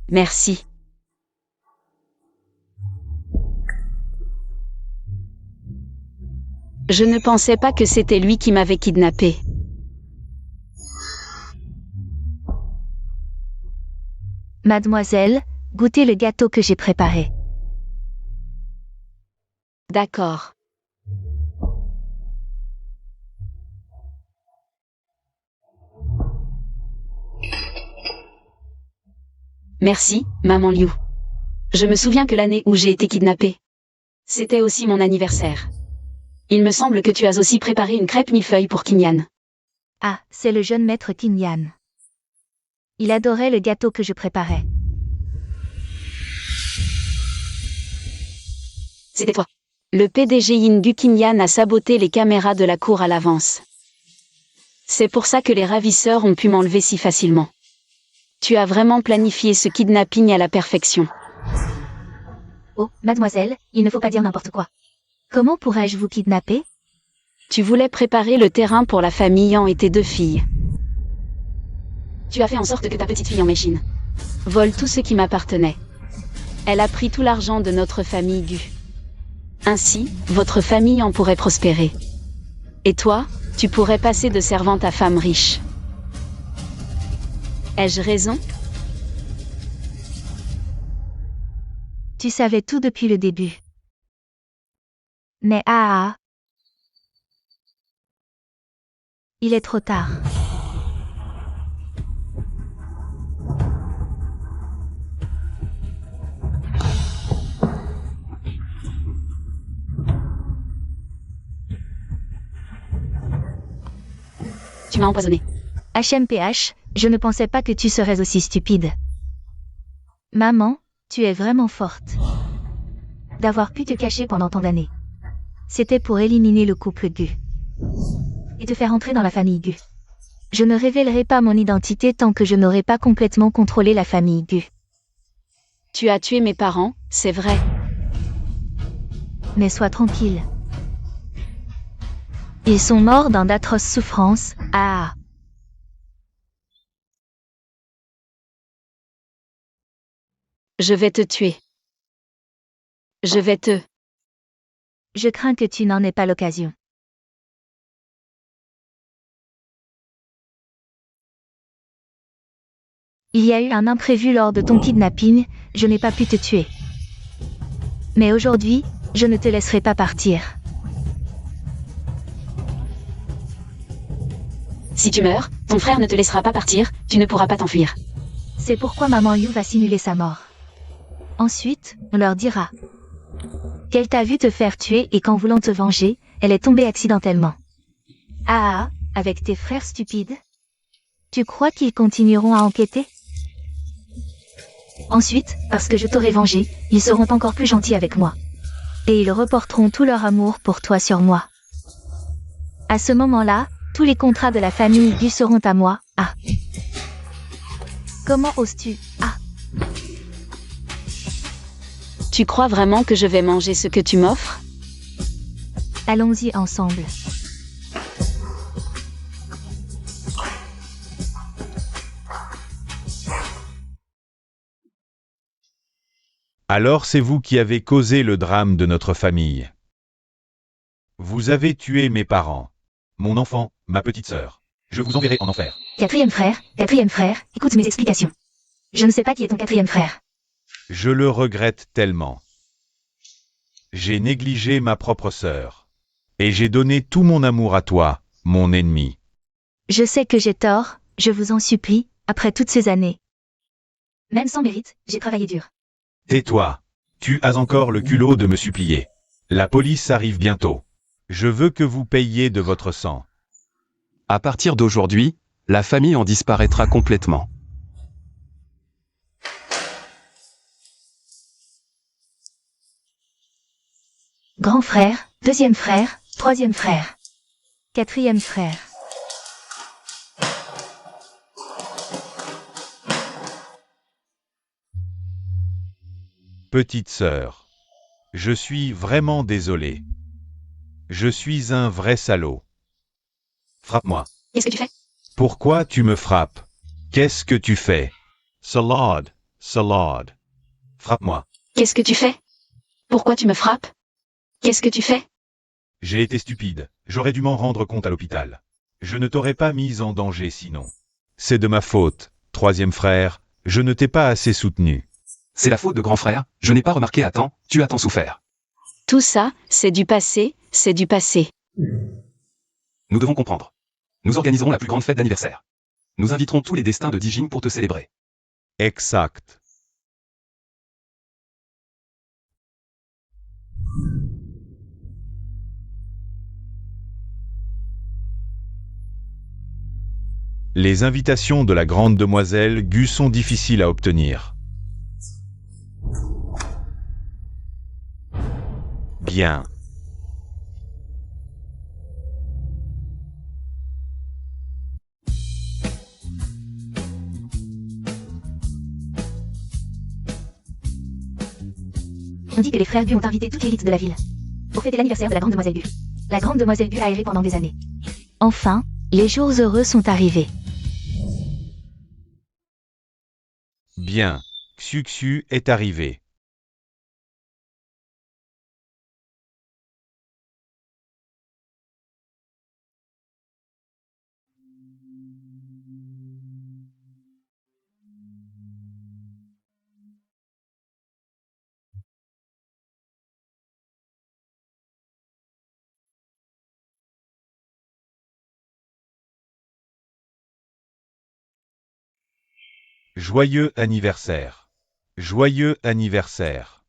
Merci. Je ne pensais pas que c'était lui qui m'avait kidnappé. Mademoiselle, goûtez le gâteau que j'ai préparé. D'accord. Merci, maman Liu. Je me souviens que l'année où j'ai été kidnappée, c'était aussi mon anniversaire. Il me semble que tu as aussi préparé une crêpe millefeuille pour Qingyan. Ah, c'est le jeune maître Qingyan. Il adorait le gâteau que je préparais. C'était toi. Le PDG Yingu Qingyan a saboté les caméras de la cour à l'avance. C'est pour ça que les ravisseurs ont pu m'enlever si facilement. Tu as vraiment planifié ce kidnapping à la perfection. Oh, mademoiselle, il ne faut pas dire n'importe quoi. Comment pourrais-je vous kidnapper? Tu voulais préparer le terrain pour la famille Yang et tes 2 filles. Tu as fait en sorte que ta petite fille en Méchine vole tout ce qui m'appartenait. Elle a pris tout l'argent de notre famille Gu. Ainsi, votre famille en pourrait prospérer. Et toi, tu pourrais passer de servante à femme riche. Ai-je raison? Tu savais tout depuis le début. Mais il est trop tard. Tu m'as empoisonné. HMPH, je ne pensais pas que tu serais aussi stupide. Maman, tu es vraiment forte. D'avoir pu te cacher pendant tant d'années. C'était pour éliminer le couple Gu. Et te faire entrer dans la famille Gu. Je ne révélerai pas mon identité tant que je n'aurai pas complètement contrôlé la famille Gu. Tu as tué mes parents, c'est vrai. Mais sois tranquille. Ils sont morts dans d'atroces souffrances, Je vais te tuer. Je vais te... Je crains que tu n'en aies pas l'occasion. Il y a eu un imprévu lors de ton kidnapping, je n'ai pas pu te tuer. Mais aujourd'hui, je ne te laisserai pas partir. Si tu meurs, ton frère ne te laissera pas partir, tu ne pourras pas t'enfuir. C'est pourquoi maman Liu va simuler sa mort. Ensuite, on leur dira qu'elle t'a vu te faire tuer et qu'en voulant te venger, elle est tombée accidentellement. Avec tes frères stupides? Tu crois qu'ils continueront à enquêter? Ensuite, parce que je t'aurai vengé, ils seront encore plus gentils avec moi. Et ils reporteront tout leur amour pour toi sur moi. À ce moment-là, tous les contrats de la famille Gu seront à moi. Comment oses-tu? Tu crois vraiment que je vais manger ce que tu m'offres? Allons-y ensemble. Alors c'est vous qui avez causé le drame de notre famille. Vous avez tué mes parents. Mon enfant, ma petite sœur. Je vous enverrai en enfer. Quatrième frère, écoute mes explications. Je ne sais pas qui est ton 4e frère. Je le regrette tellement. J'ai négligé ma propre sœur. Et j'ai donné tout mon amour à toi, mon ennemi. Je sais que j'ai tort, je vous en supplie, après toutes ces années. Même sans mérite, j'ai travaillé dur. Tais-toi. Tu as encore le culot de me supplier. La police arrive bientôt. Je veux que vous payiez de votre sang. À partir d'aujourd'hui, la famille en disparaîtra complètement. Grand frère, deuxième frère, troisième frère. Quatrième frère. Petite sœur. Je suis vraiment désolé. Je suis un vrai salaud. Frappe-moi. Qu'est-ce que tu fais? Pourquoi tu me frappes? Qu'est-ce que tu fais? Salade, salade. Frappe-moi. Qu'est-ce que tu fais? Pourquoi tu me frappes? Qu'est-ce que tu fais? J'ai été stupide. J'aurais dû m'en rendre compte à l'hôpital. Je ne t'aurais pas mise en danger sinon. C'est de ma faute, troisième frère. Je ne t'ai pas assez soutenu. C'est la faute de grand frère, je n'ai pas remarqué à temps, tu as tant souffert. Tout ça, c'est du passé, c'est du passé. Nous devons comprendre. Nous organiserons la plus grande fête d'anniversaire. Nous inviterons tous les destins de Dijin pour te célébrer. Exact. Les invitations de la grande demoiselle Gu sont difficiles à obtenir. Bien. On dit que les frères Gu ont invité toute l'élite de la ville. Pour fêter l'anniversaire de la grande demoiselle Gu. La grande demoiselle Gu a erré pendant des années. Enfin, les jours heureux sont arrivés. Bien. Xuxu est arrivé. Joyeux anniversaire. Joyeux anniversaire.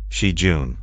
Shijun.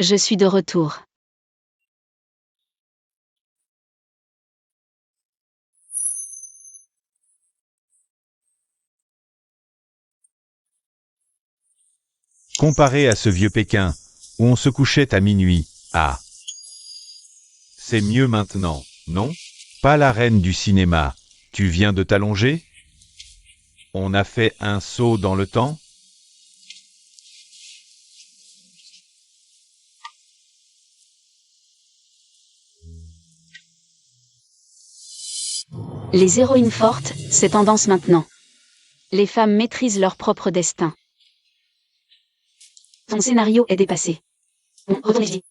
Je suis de retour. Comparé à ce vieux Pékin, où on se couchait à minuit, ah. C'est mieux maintenant, non? Pas la reine du cinéma. Tu viens de t'allonger? On a fait un saut dans le temps? Les héroïnes fortes, c'est tendance maintenant. Les femmes maîtrisent leur propre destin. Ton scénario est dépassé. Bon, retournez-y.